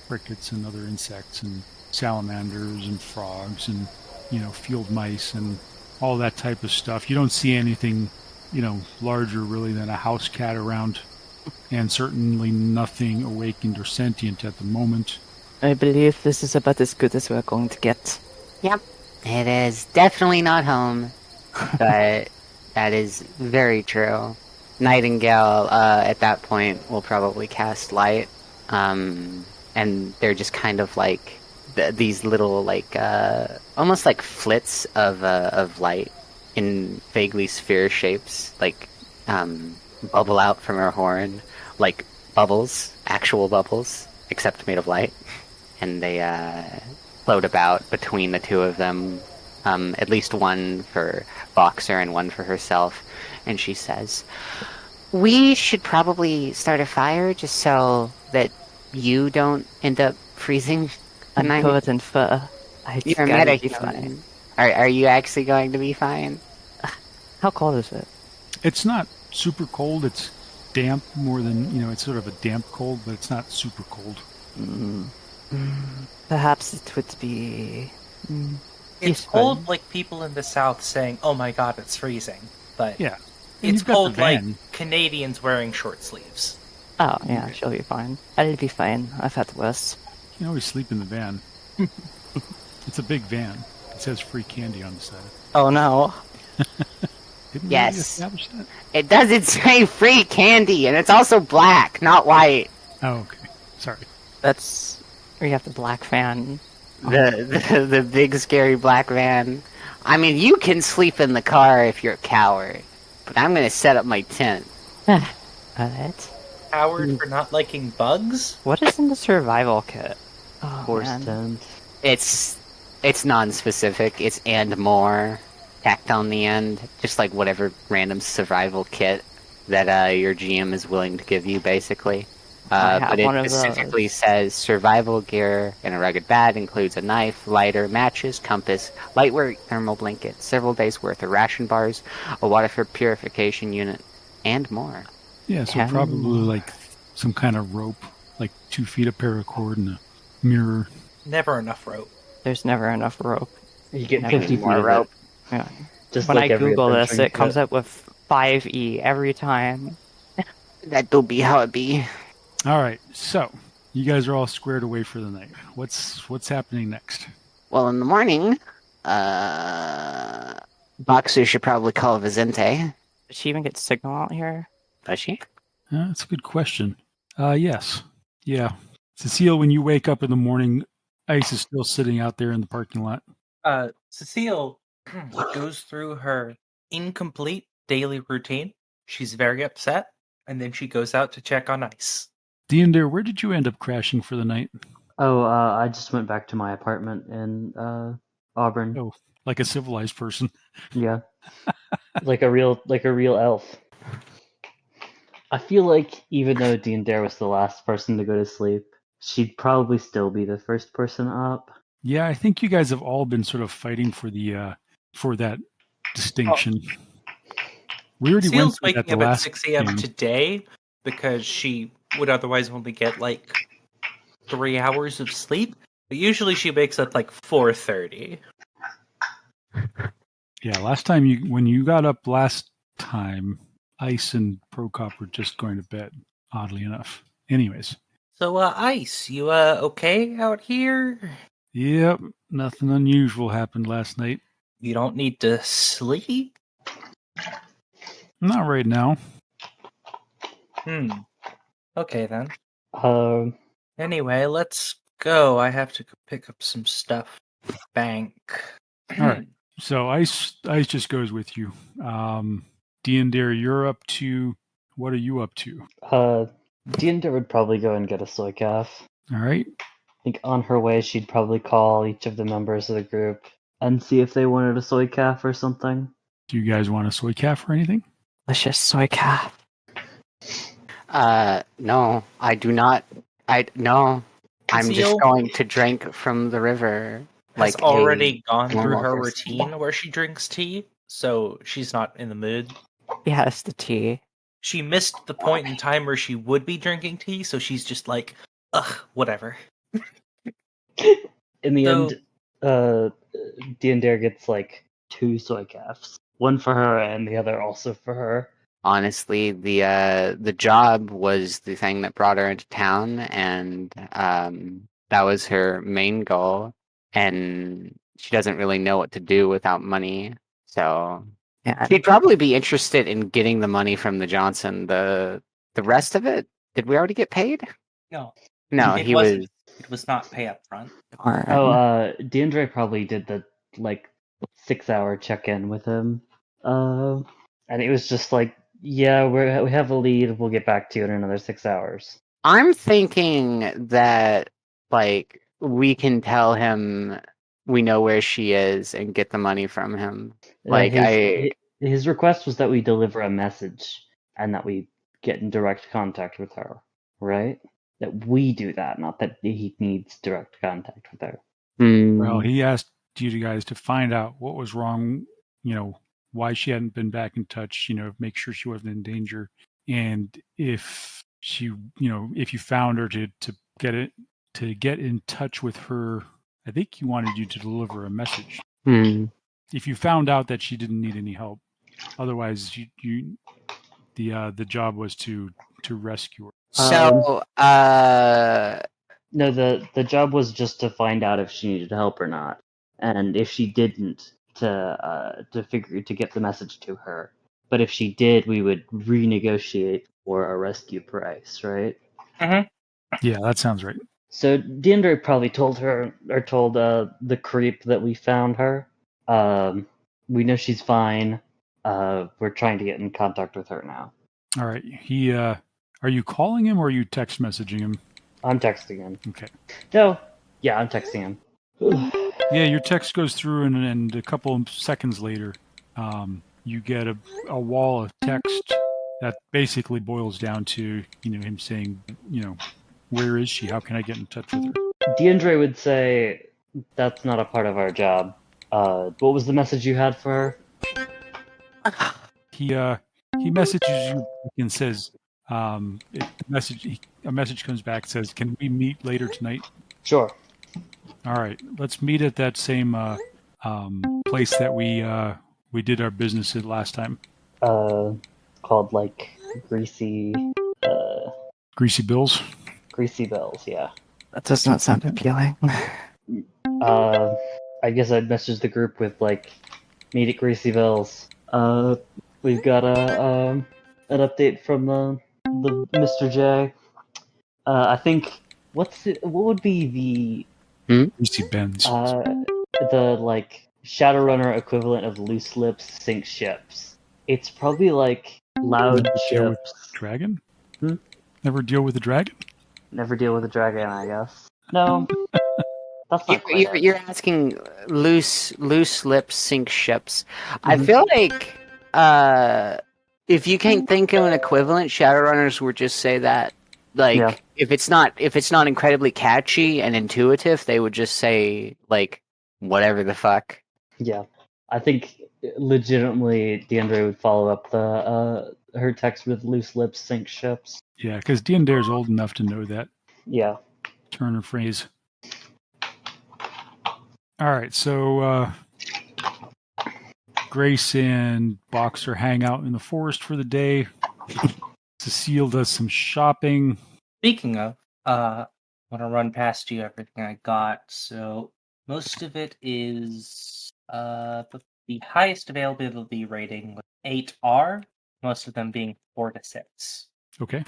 Crickets and other insects and salamanders and frogs and field mice and all that type of stuff. You don't see anything larger really than a house cat around, and certainly nothing awakened or sentient at the moment. I believe this is about as good as we're going to get. Yep, it is definitely not home, but that is very true. Nightingale, at that point, will probably cast light, and they're just kind of like these little almost like flits of light in vaguely sphere shapes, like bubble out from her horn, like bubbles, actual bubbles, except made of light, and they float about between the two of them. At least one for Boxer and one for herself, and she says, "We should probably start a fire just so that you don't end up freezing I'm tonight." covered in fur. It's You're gotta meta be human. fine. Are you actually going to be fine? How cold is it? It's not super cold. It's damp more than, it's sort of a damp cold, but it's not super cold. Perhaps it would be. It's Useful. cold like people in the South saying, "Oh my God, it's freezing," but Yeah. And it's you've got the cold like van. Canadians wearing short sleeves. Oh, yeah, she'll be fine. I'll be fine. I've had worse. You can always sleep in the van. It's a big van. It says free candy on the side. Oh no. Didn't we Yes. already establish that? It doesn't say free candy, and it's also black, not white. Oh, okay. Sorry. That's. We have the black fan. The big scary black van. I mean, you can sleep in the car if you're a coward, but I'm gonna set up my tent. Alright. Howard for not liking bugs? What is in the survival kit? Oh, Horse man. tent. It's non-specific. It's and more tacked on the end, just like whatever random survival kit that your GM is willing to give you, basically. I have But it one of specifically those. says survival gear and a rugged bag includes a knife, lighter, matches, compass, lightweight thermal blanket, several days worth of ration bars, a water purification unit, and more. Yeah, so Can- probably like some kind of rope, like 2 feet of paracord and a mirror. Never enough rope. There's never enough rope. You get Never 50 feet more of rope. it. Yeah. Just When like I every Google this, adventuring it comes kit. up with 5e every time. That'll be how it be. All right, so you guys are all squared away for the night. What's happening next? Well, in the morning, Boxer should probably call Vicente. Did she even get signal out here? Does she? That's a good question. Yes. Yeah. Cecile, when you wake up in the morning, Ice is still sitting out there in the parking lot. Cecile goes through her incomplete daily routine. She's very upset, and then she goes out to check on Ice. Diendre, where did you end up crashing for the night? Oh, I just went back to my apartment in Auburn. Oh, like a civilized person. Yeah, like a real elf. I feel like even though Diendre was the last person to go to sleep, she'd probably still be the first person up. Yeah, I think you guys have all been sort of fighting for the for that distinction. We already went Cecile's through that waking the up at last 6 a.m. game. today because she would otherwise only get like 3 hours of sleep. But usually she wakes up like 4:30. Yeah, when you got up last time, Ice and Prokop were just going to bed, oddly enough. Anyways. So, Ice, you okay out here? Yep, nothing unusual happened last night. You don't need to sleep? Not right now. Okay then. Um, Anyway, let's go. I have to go pick up some stuff. Bank. All right. So Ice just goes with you. Diendre, you're up to. What are you up to? Diendre would probably go and get a soy calf. All right. I think on her way she'd probably call each of the members of the group and see if they wanted a soy calf or something. Do you guys want a soy calf or anything? Delicious soy calf. No, I do not. No, I'm just Cecile going to drink from the river. has Like already gone through normal her person. routine where she drinks tea, so she's not in the mood. Yes, the tea. She missed the point in time where she would be drinking tea, so she's just like, ugh, whatever. In the So- end, Diendre gets like 2 soy calves. One for her and the other also for her. Honestly, the job was the thing that brought her into town, and that was her main goal. And she doesn't really know what to do without money, so Yeah. she'd probably be interested in getting the money from the Johnson. The rest of it, did we already get paid? No. No, It he wasn't. was. It was not pay up front. Darn. Oh, Diendre probably did the like 6-hour check-in with him. And it was just like, yeah, we have a lead. We'll get back to you in another 6 hours. I'm thinking that, like, we can tell him we know where she is and get the money from him. Like, his request was that we deliver a message and that we get in direct contact with her, right? That we do that, not that he needs direct contact with her. Well, he asked you guys to find out what was wrong, why she hadn't been back in touch, make sure she wasn't in danger. And if she, if you found her to get in touch with her, I think he wanted you to deliver a message. If you found out that she didn't need any help, otherwise the job was to rescue her. So, no, the job was just to find out if she needed help or not, and if she didn't, to get the message to her. But if she did, we would renegotiate for a rescue price, right? Yeah, that sounds right. So Diendre probably told her, or told the creep that we found her. We know she's fine. We're trying to get in contact with her now. All right. Are you calling him or are you text messaging him? I'm texting him. Okay. No. Yeah, I'm texting him. Yeah, your text goes through, and a couple of seconds later, you get a wall of text that basically boils down to him saying, where is she? How can I get in touch with her? Diendre would say that's not a part of our job. What was the message you had for her? He messages you and says, a message comes back, says, "Can we meet later tonight?" Sure. All right, let's meet at that same place that we did our business at last time. Called like Greasy Bills. Greasy Bills, yeah. That does not sound appealing. I guess I'd message the group with like, meet at Greasy Bills. We've got an update from the Mr. J. I think what would be Greasy Bends. the like Shadowrunner equivalent of loose lips sink ships. It's probably like loud ships. Dragon? Never deal with a dragon? Never deal with a dragon, I guess. No. That's not you're asking loose lips sink ships. I feel like if you can't think of an equivalent, Shadowrunners would just say that. Like if it's not incredibly catchy and intuitive, they would just say like whatever the fuck. Yeah. I think legitimately Diendre would follow up her text with loose lips sink ships. Yeah, because Diendre's old enough to know that. Yeah. Turn of phrase. All right, so Grace and Boxer hang out in the forest for the day. Cecile does some shopping. Speaking of, I want to run past you everything I got. So most of it is the highest availability rating was 8R, most of them being 4 to 6. Okay.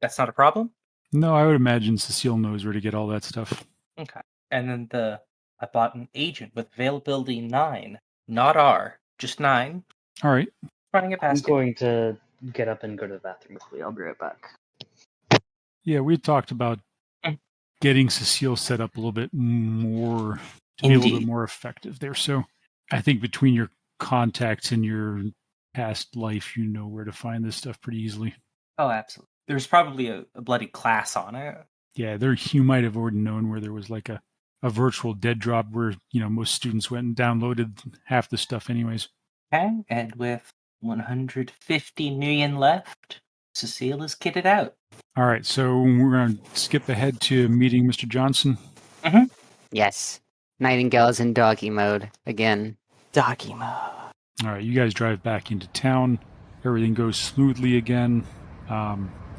That's not a problem? No, I would imagine Cecile knows where to get all that stuff. Okay. And then I bought an agent with availability 9, not R, just 9. All right. Running it past I'm going to get up and go to the bathroom quickly. I'll be right back. Yeah, we talked about getting Cecile set up a little bit more to be a little bit more effective there. So I think between your contacts and your past life, you know where to find this stuff pretty easily. Oh, absolutely. There's probably a bloody class on it. Yeah, you might have already known where there was like a virtual dead drop where, most students went and downloaded half the stuff anyways. Okay, and with 150 million left, Cecile is kitted out. All right, so we're going to skip ahead to meeting Mr. Johnson. Mm-hmm. Yes. Nightingale's in doggy mode again. Doggy mode. All right, you guys drive back into town. Everything goes smoothly again.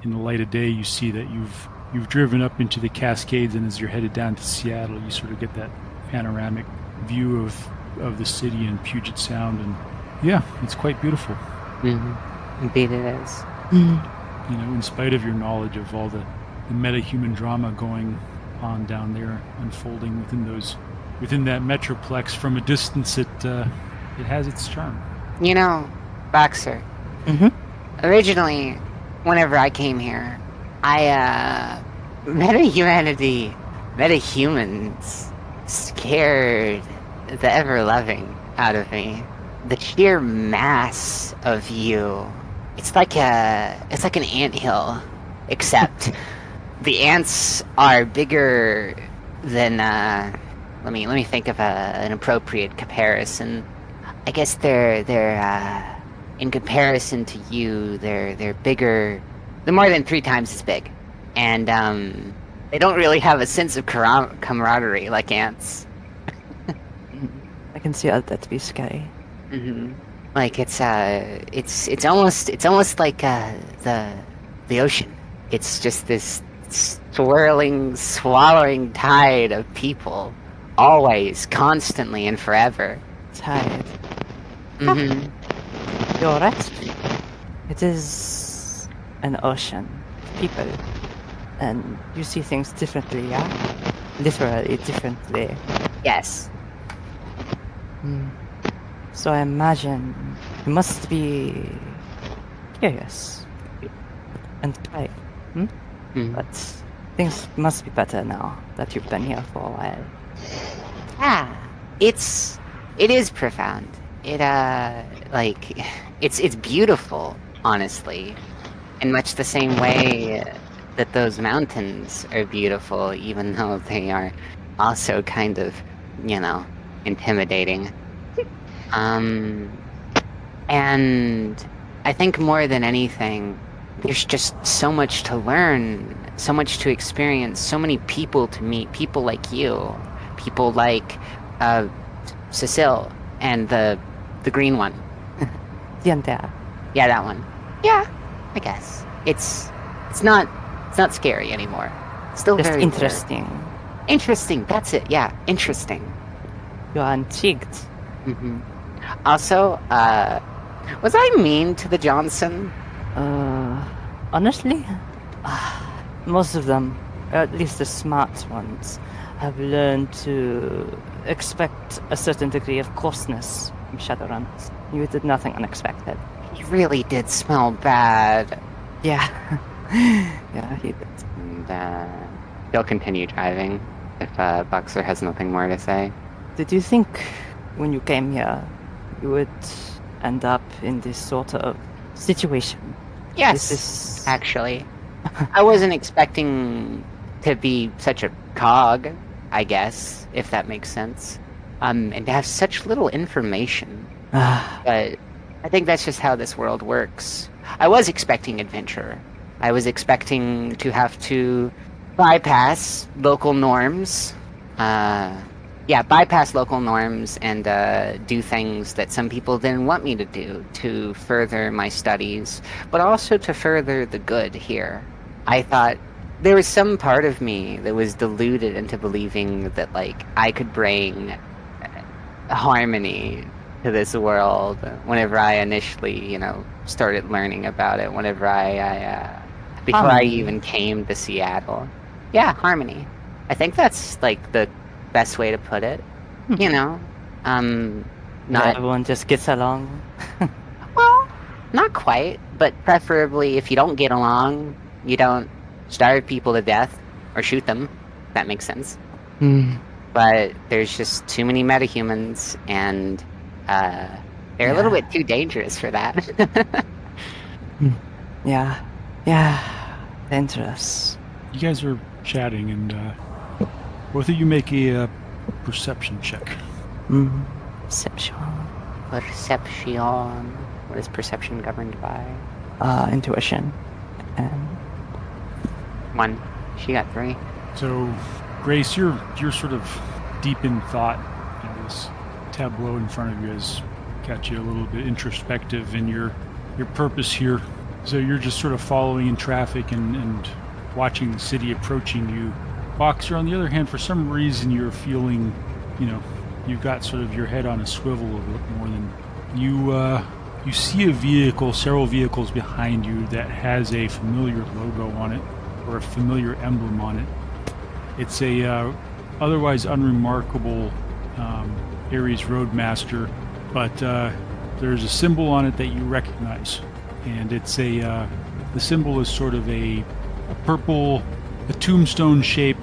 In the light of day, you see that you've driven up into the Cascades, and as you're headed down to Seattle, you sort of get that panoramic view of the city and Puget Sound, and yeah, it's quite beautiful. Mm-hmm. Indeed it is. In spite of your knowledge of all the meta-human drama going on down there, unfolding within that metroplex from a distance, it has its charm. Boxer. Originally, whenever I came here, I metahumans scared the ever-loving out of me. The sheer mass of you, it's like an anthill, except the ants are bigger than. Let me think of an appropriate comparison. I guess they're in comparison to you, they're bigger. They're more than 3 times as big, and they don't really have a sense of camaraderie like ants. I can see how that'd be scary. Like it's almost like the ocean. It's just this swirling, swallowing tide of people, always, constantly, and forever. Tide. You're right. It is an ocean of people, and you see things differently, yeah? Literally differently. Yes. So I imagine you must be curious and tired. But things must be better now that you've been here for a while. It is profound. It's beautiful, honestly, in much the same way that those mountains are beautiful, even though they are also kind of, intimidating. And I think more than anything, there's just so much to learn, so much to experience, so many people to meet, people like you, people like Cecile and the green one. Diendre. Yeah, that one. Yeah, I guess. It's not scary anymore. Still Just very interesting. weird. Interesting, that's it, yeah, interesting. You are intrigued. Also, was I mean to the Johnson? Honestly, most of them, at least the smart ones, have learned to expect a certain degree of coarseness from Shadowruns. You did nothing unexpected. He really did smell bad. Yeah. Yeah, he did. And he'll continue driving if Boxer has nothing more to say. Did you think when you came here you would end up in this sort of situation? Yes, This is... actually. I wasn't expecting to be such a cog, I guess, if that makes sense. And to have such little information. But I think that's just how this world works. I was expecting adventure. I was expecting to have to bypass local norms. Bypass local norms and do things that some people didn't want me to do to further my studies, but also to further the good here. I thought there was some part of me that was deluded into believing that, I could bring harmony to this world whenever I initially, started learning about it, whenever before I even came to Seattle. Yeah, harmony. I think that's, the best way to put it. Not everyone just gets along. well, not quite, but preferably if you don't get along, you don't starve people to death or shoot them. That makes sense. But there's just too many metahumans, and they're a little bit too dangerous for that. Yeah, dangerous. You guys are chatting, and both of you make a perception check. Perception. Perception. What is perception governed by? Intuition. And 1. She got 3. So, Grace, you're sort of deep in thought. This tableau in front of you has got you a little bit introspective in your purpose here. So you're just sort of following in traffic and watching the city approaching you. Boxer, on the other hand, for some reason you're feeling, you've got sort of your head on a swivel a bit more than you see a vehicle, several vehicles behind you that has a familiar logo on it, or a familiar emblem on it. It's a otherwise unremarkable Ares Roadmaster, but there's a symbol on it that you recognize, and it's the symbol is sort of a tombstone shape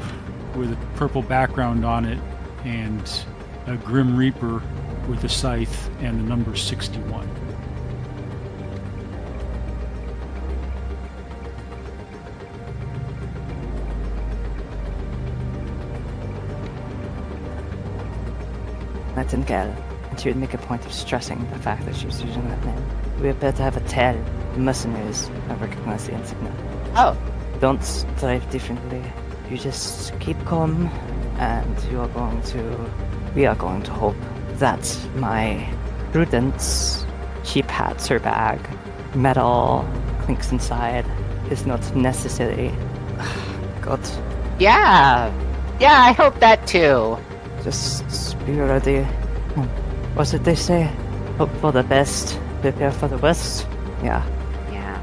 with a purple background on it, and a Grim Reaper with a scythe and the number 61. Nightingale, and she would make a point of stressing the fact that she was using that name. We appear to have a tale. The mercenaries have recognized the insignia. Oh, Don't drive differently. You just keep calm, and we are going to hope that my prudence, she pats her bag, metal clinks inside, is not necessary. God, yeah. Yeah, I hope that too. just be ready. What's it they say? Hope for the best, prepare for the worst. Yeah. Yeah.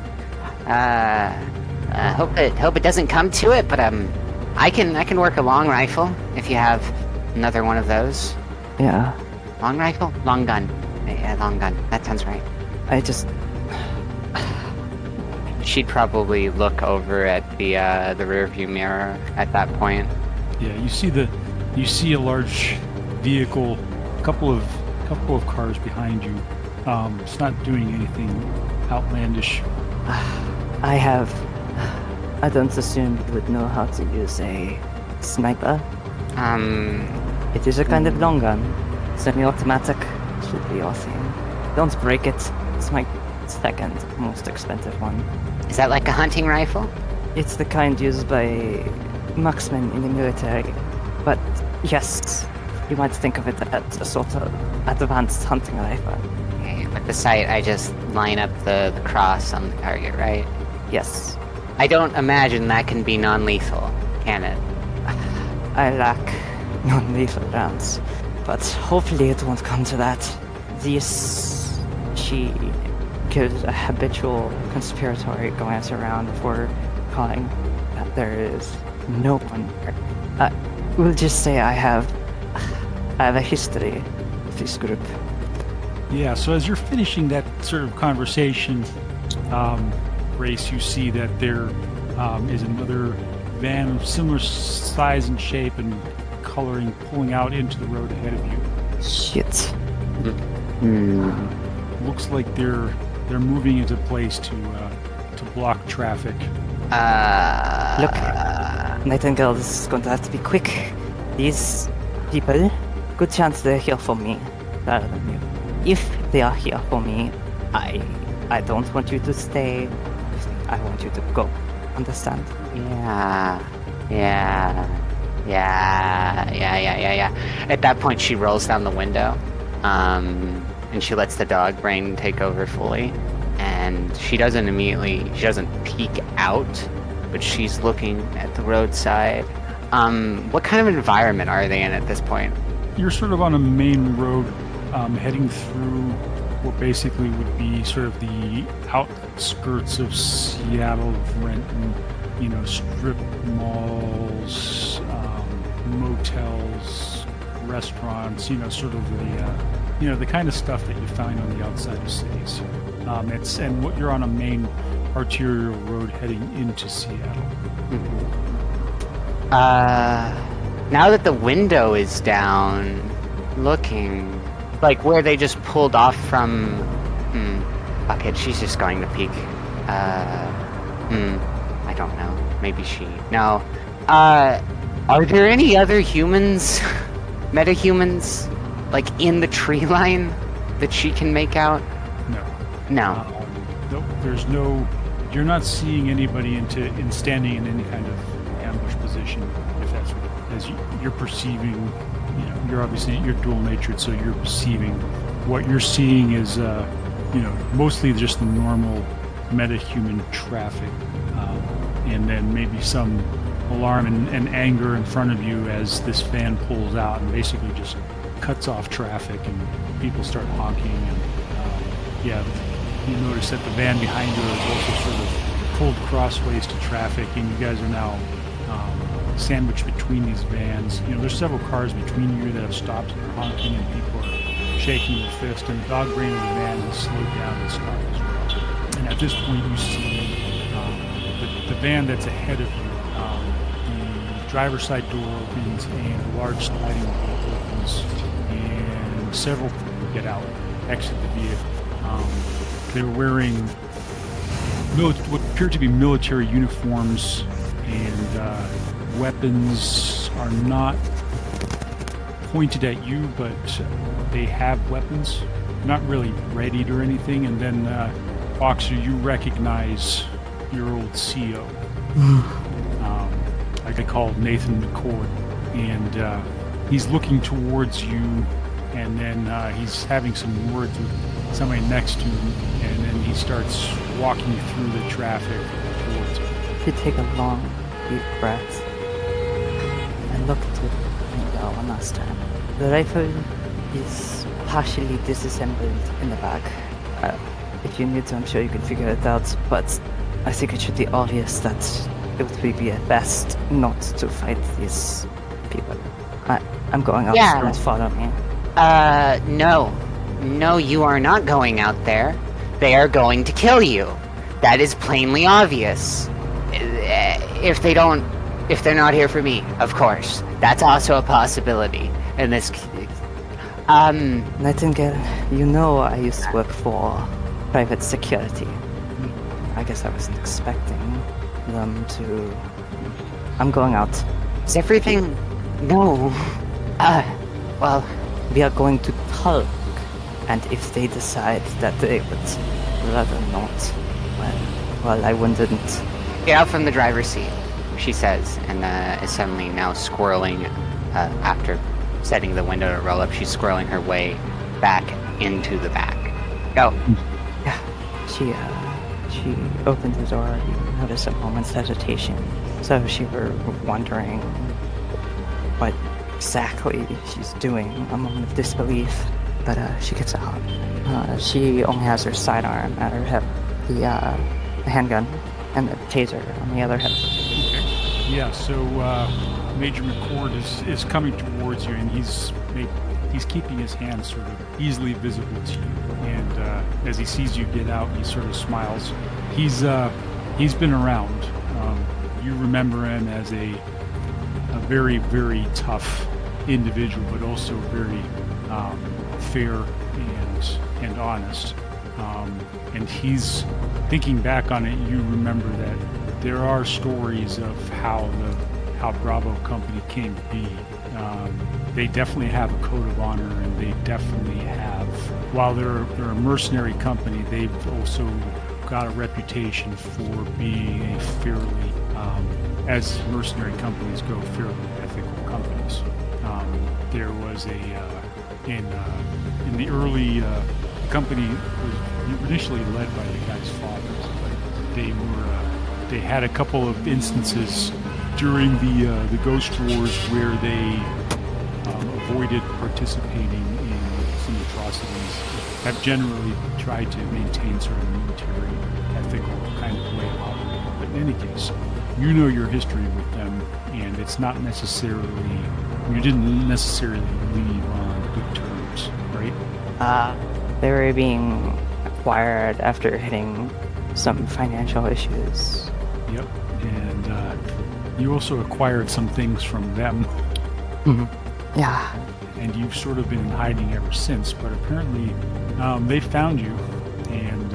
Hope it doesn't come to it, but I can work a long rifle if you have another one of those. Yeah. Long rifle? Long gun. Yeah, long gun. That sounds right. I just She'd probably look over at the rear view mirror at that point. Yeah, you see a large vehicle, couple of cars behind you. It's not doing anything outlandish. I don't assume you would know how to use a sniper. It is a kind of long gun. Semi-automatic should be your thing. Don't break it. It's my second most expensive one. Is that like a hunting rifle? It's the kind used by marksmen in the military. But yes, you might think of it as a sort of advanced hunting rifle. Okay, with the sight, I just line up the cross on the target, right? Yes. I don't imagine that can be non-lethal, can it? I lack non-lethal rounds, but hopefully it won't come to that. She gives a habitual conspiratory glance around before calling that there is no one here. We'll just say I have a history with this group. Yeah, so as you're finishing that sort of conversation, Grace, you see that there is another van of similar size and shape and coloring pulling out into the road ahead of you. Shit. Looks like they're moving into place to block traffic. Look, Nightingale, this is going to have to be quick. These people, good chance they're here for me rather than you. If they are here for me, I don't want you to stay. I want you to go. Understand? Yeah. At that point, she rolls down the window, and she lets the dog brain take over fully. And she doesn't peek out, but she's looking at the roadside. What kind of environment are they in at this point? You're sort of on a main road, heading through what basically would be sort of the outskirts of Seattle, Renton, strip malls, motels, restaurants, sort of the kind of stuff that you find on the outside of cities. You're on a main arterial road heading into Seattle. Now that the window is down, looking like where they just pulled off from. Fuck it, she's just going to peek. I don't know. Maybe she. No. Are there any other humans, metahumans, like in the tree line that she can make out? No. Nope. There's no. You're not seeing anybody standing in any kind of ambush position. If that's as you're perceiving, you're dual-natured, so you're perceiving. What you're seeing is, mostly just the normal metahuman traffic, and then maybe some alarm and anger in front of you as this van pulls out and basically just cuts off traffic and people start honking and you notice that the van behind you is also sort of pulled crossways to traffic, and you guys are now sandwiched between these vans. There's several cars between you that have stopped and are honking, and people are shaking the fist, and the dog brain of the van has slowed down and stopped as well. And at this point, you see the van that's ahead of you. The driver's side door opens, and a large sliding door opens, and several people get out, exit the vehicle. They were wearing what appear to be military uniforms, and weapons are not pointed at you, but they have weapons. Not really readied or anything. And then, Boxer, you recognize your old CO. Like I called Nathan McCord. And he's looking towards you, and then he's having some words with somebody next to him, and then he starts walking through the traffic towards you. You take a long, deep breath and look to the window one last time. The rifle is partially disassembled in the back. If you need to, I'm sure you can figure it out, but I think it should be obvious that it would be best not to fight these people. I'm going out. Yeah. Don't follow me. No. No, you are not going out there. They are going to kill you. That is plainly obvious. If they're not here for me, of course. That's also a possibility. And this... Nightingale, you know I used to work for private security. I guess I wasn't expecting them to... I'm going out. Is everything... No. Well... We are going to talk. And if they decide that they would rather not, well, I wouldn't. Get out from the driver's seat, she says, and is suddenly now squirreling, after setting the window to roll up, she's squirreling her way back into the back. Go. Yeah, she opened the door, you notice a moment's hesitation. So she were wondering what exactly she's doing, a moment of disbelief. But she gets out. She only has her sidearm at her hip, the handgun, and the taser on the other hip. Okay. Yeah, so Major McCord is coming towards you, and he's keeping his hands sort of easily visible to you. And as he sees you get out, he sort of smiles. He's been around. You remember him as a very, very tough individual, but also very fair and honest. And he's thinking back on it. You remember that there are stories of how Bravo Company came to be. They definitely have a code of honor, and they definitely have. While they're a mercenary company, they've also got a reputation for being a fairly, as mercenary companies go, fairly ethical companies. There was in the early company was initially led by the guy's fathers, but they had a couple of instances during the Ghost Wars where they avoided participating in some atrocities. Have generally tried to maintain sort of military ethical kind of way of operating. But in any case, you know your history with them, and it's not necessarily, you didn't necessarily leave on good terms, right? They were being acquired after hitting some financial issues. Yep, and you also acquired some things from them. Mm-hmm. Yeah. And you've sort of been in hiding ever since, but apparently they found you, and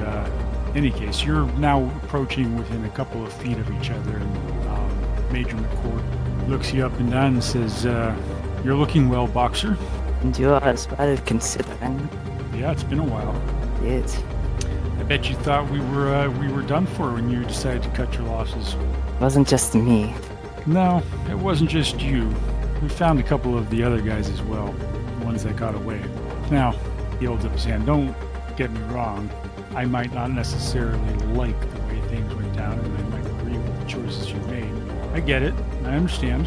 in any case, you're now approaching within a couple of feet of each other, and Major McCord looks you up and down and says, "You're looking well, Boxer." And you are as well, considering. Yeah, it's been a while. It I bet you thought we were done for when you decided to cut your losses. wasn't just me. No, it wasn't just you. We found a couple of the other guys as well, the ones that got away. Now, he holds up his hand. Don't get me wrong. I might not necessarily like the way things went down, and I might agree with the choices you made. I get it. I understand.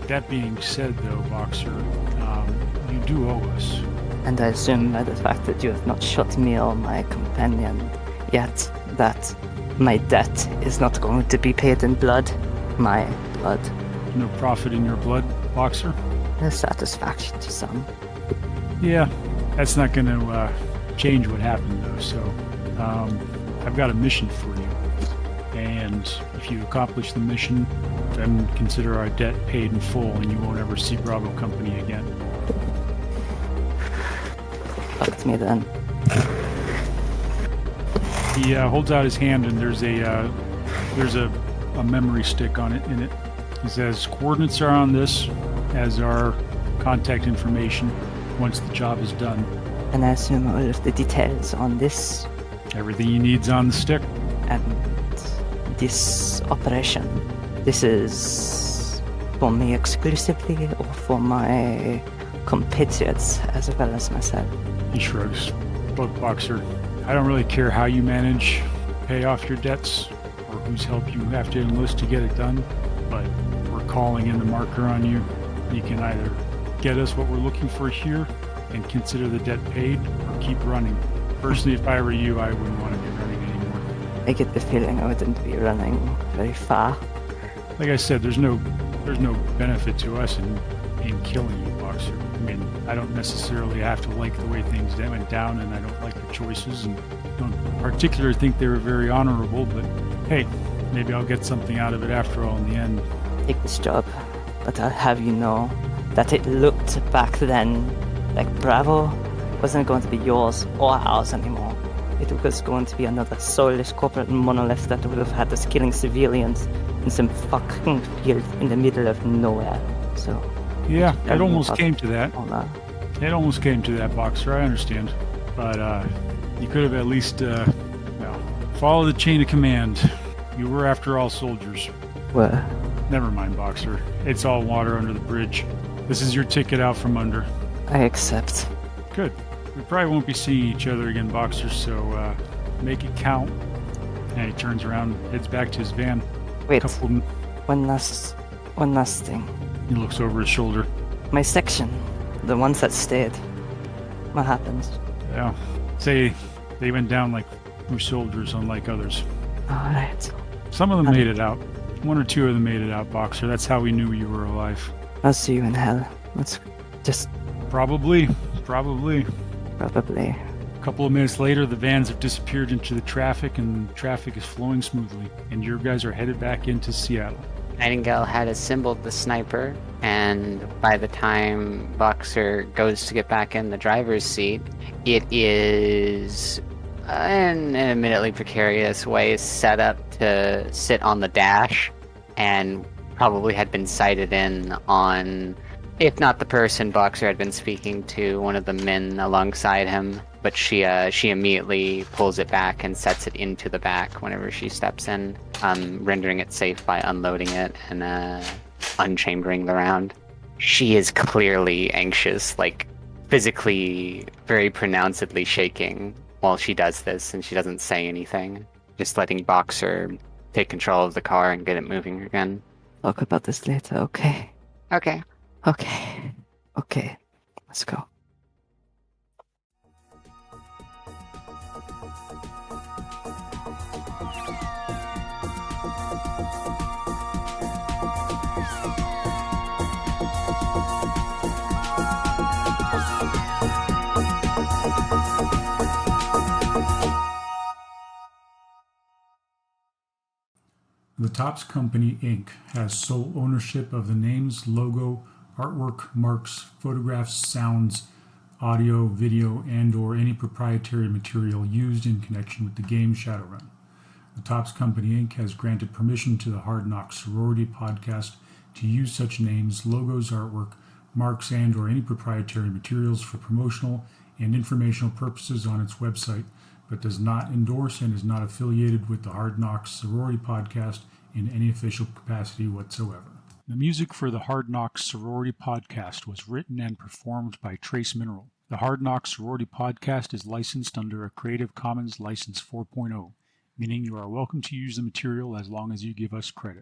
That being said, though, Boxer, you do owe us. And I assume by the fact that you have not shot me or my companion yet, that my debt is not going to be paid in blood. My blood. No profit in your blood, Boxer? A satisfaction to some. Yeah, That's not going to change what happened, though. So I've got a mission for you. And if you accomplish the mission, then consider our debt paid in full, and you won't ever see Bravo Company again. Fuck me then. He holds out his hand, and there's a memory stick on it. In it, he says, "Coordinates are on this, as are contact information. Once the job is done, And I assume all of the details on this everything you need's on the stick." and this operation. This is for me exclusively or for my compatriots as well as myself? He shrugs. "Look, Boxer, I don't really care how you manage pay off your debts or whose help you have to enlist to get it done, but we're calling in the marker on you. You can either get us what we're looking for here and consider the debt paid, or keep running. Personally, if I were you, I wouldn't want to be running anymore." I get the feeling I wouldn't be running very far. Like I said, there's no benefit to us in killing you, Boxer. I mean, I don't necessarily have to like the way things went down, and I don't like the choices, and don't particularly think they were very honorable, but hey, maybe I'll get something out of it after all in the end. Take this job, but I'll have you know that it looked back then like Bravo wasn't going to be yours or ours anymore. It was going to be another soulless corporate monolith that would have had us killing civilians in some fucking field in the middle of nowhere. So Yeah, it tell me almost about came to that. all that. It almost came to that, Boxer, I understand. But you could have at least, follow the chain of command. You were, after all, soldiers. Well, Never mind, Boxer. It's all water under the bridge. This is your ticket out from under. I accept. Good. We probably won't be seeing each other again, Boxer, so make it count. And he turns around, heads back to his van. Wait, Couple, one last thing. he looks over his shoulder. My section, the ones that stayed. What happens? Yeah. Say they went down like true soldiers, unlike others. Alright. Some of them made it out. One or two of them made it out, Boxer. That's how we knew you were alive. I'll see you in hell. Let's just Probably. probably. A couple of minutes later, the vans have disappeared into the traffic, and traffic is flowing smoothly. And your guys are headed back into Seattle. Nightingale had assembled the sniper, and by the time Boxer goes to get back in the driver's seat, it is, in an admittedly precarious way, set up to sit on the dash, and probably had been sighted in on, if not the person Boxer had been speaking to, one of the men alongside him. But she immediately pulls it back and sets it into the back whenever she steps in, rendering it safe by unloading it and unchambering the round. She is clearly anxious, like physically very pronouncedly shaking while she does this, and she doesn't say anything, just letting Boxer take control of the car and get it moving again. Talk about this later, okay? Okay. Okay. Let's go. The Topps Company, Inc. has sole ownership of the names, logo, artwork, marks, photographs, sounds, audio, video, and/or any proprietary material used in connection with the game Shadowrun. The Topps Company, Inc. has granted permission to the Hard Knocks Sorority podcast to use such names, logos, artwork, marks, and/or any proprietary materials for promotional and informational purposes on its website, but does not endorse and is not affiliated with the Hard Knocks Sorority podcast in any official capacity whatsoever. The music for the Hard Knocks Sorority podcast was written and performed by Trace Mineral. The Hard Knocks Sorority podcast is licensed under a Creative Commons License 4.0, meaning you are welcome to use the material as long as you give us credit.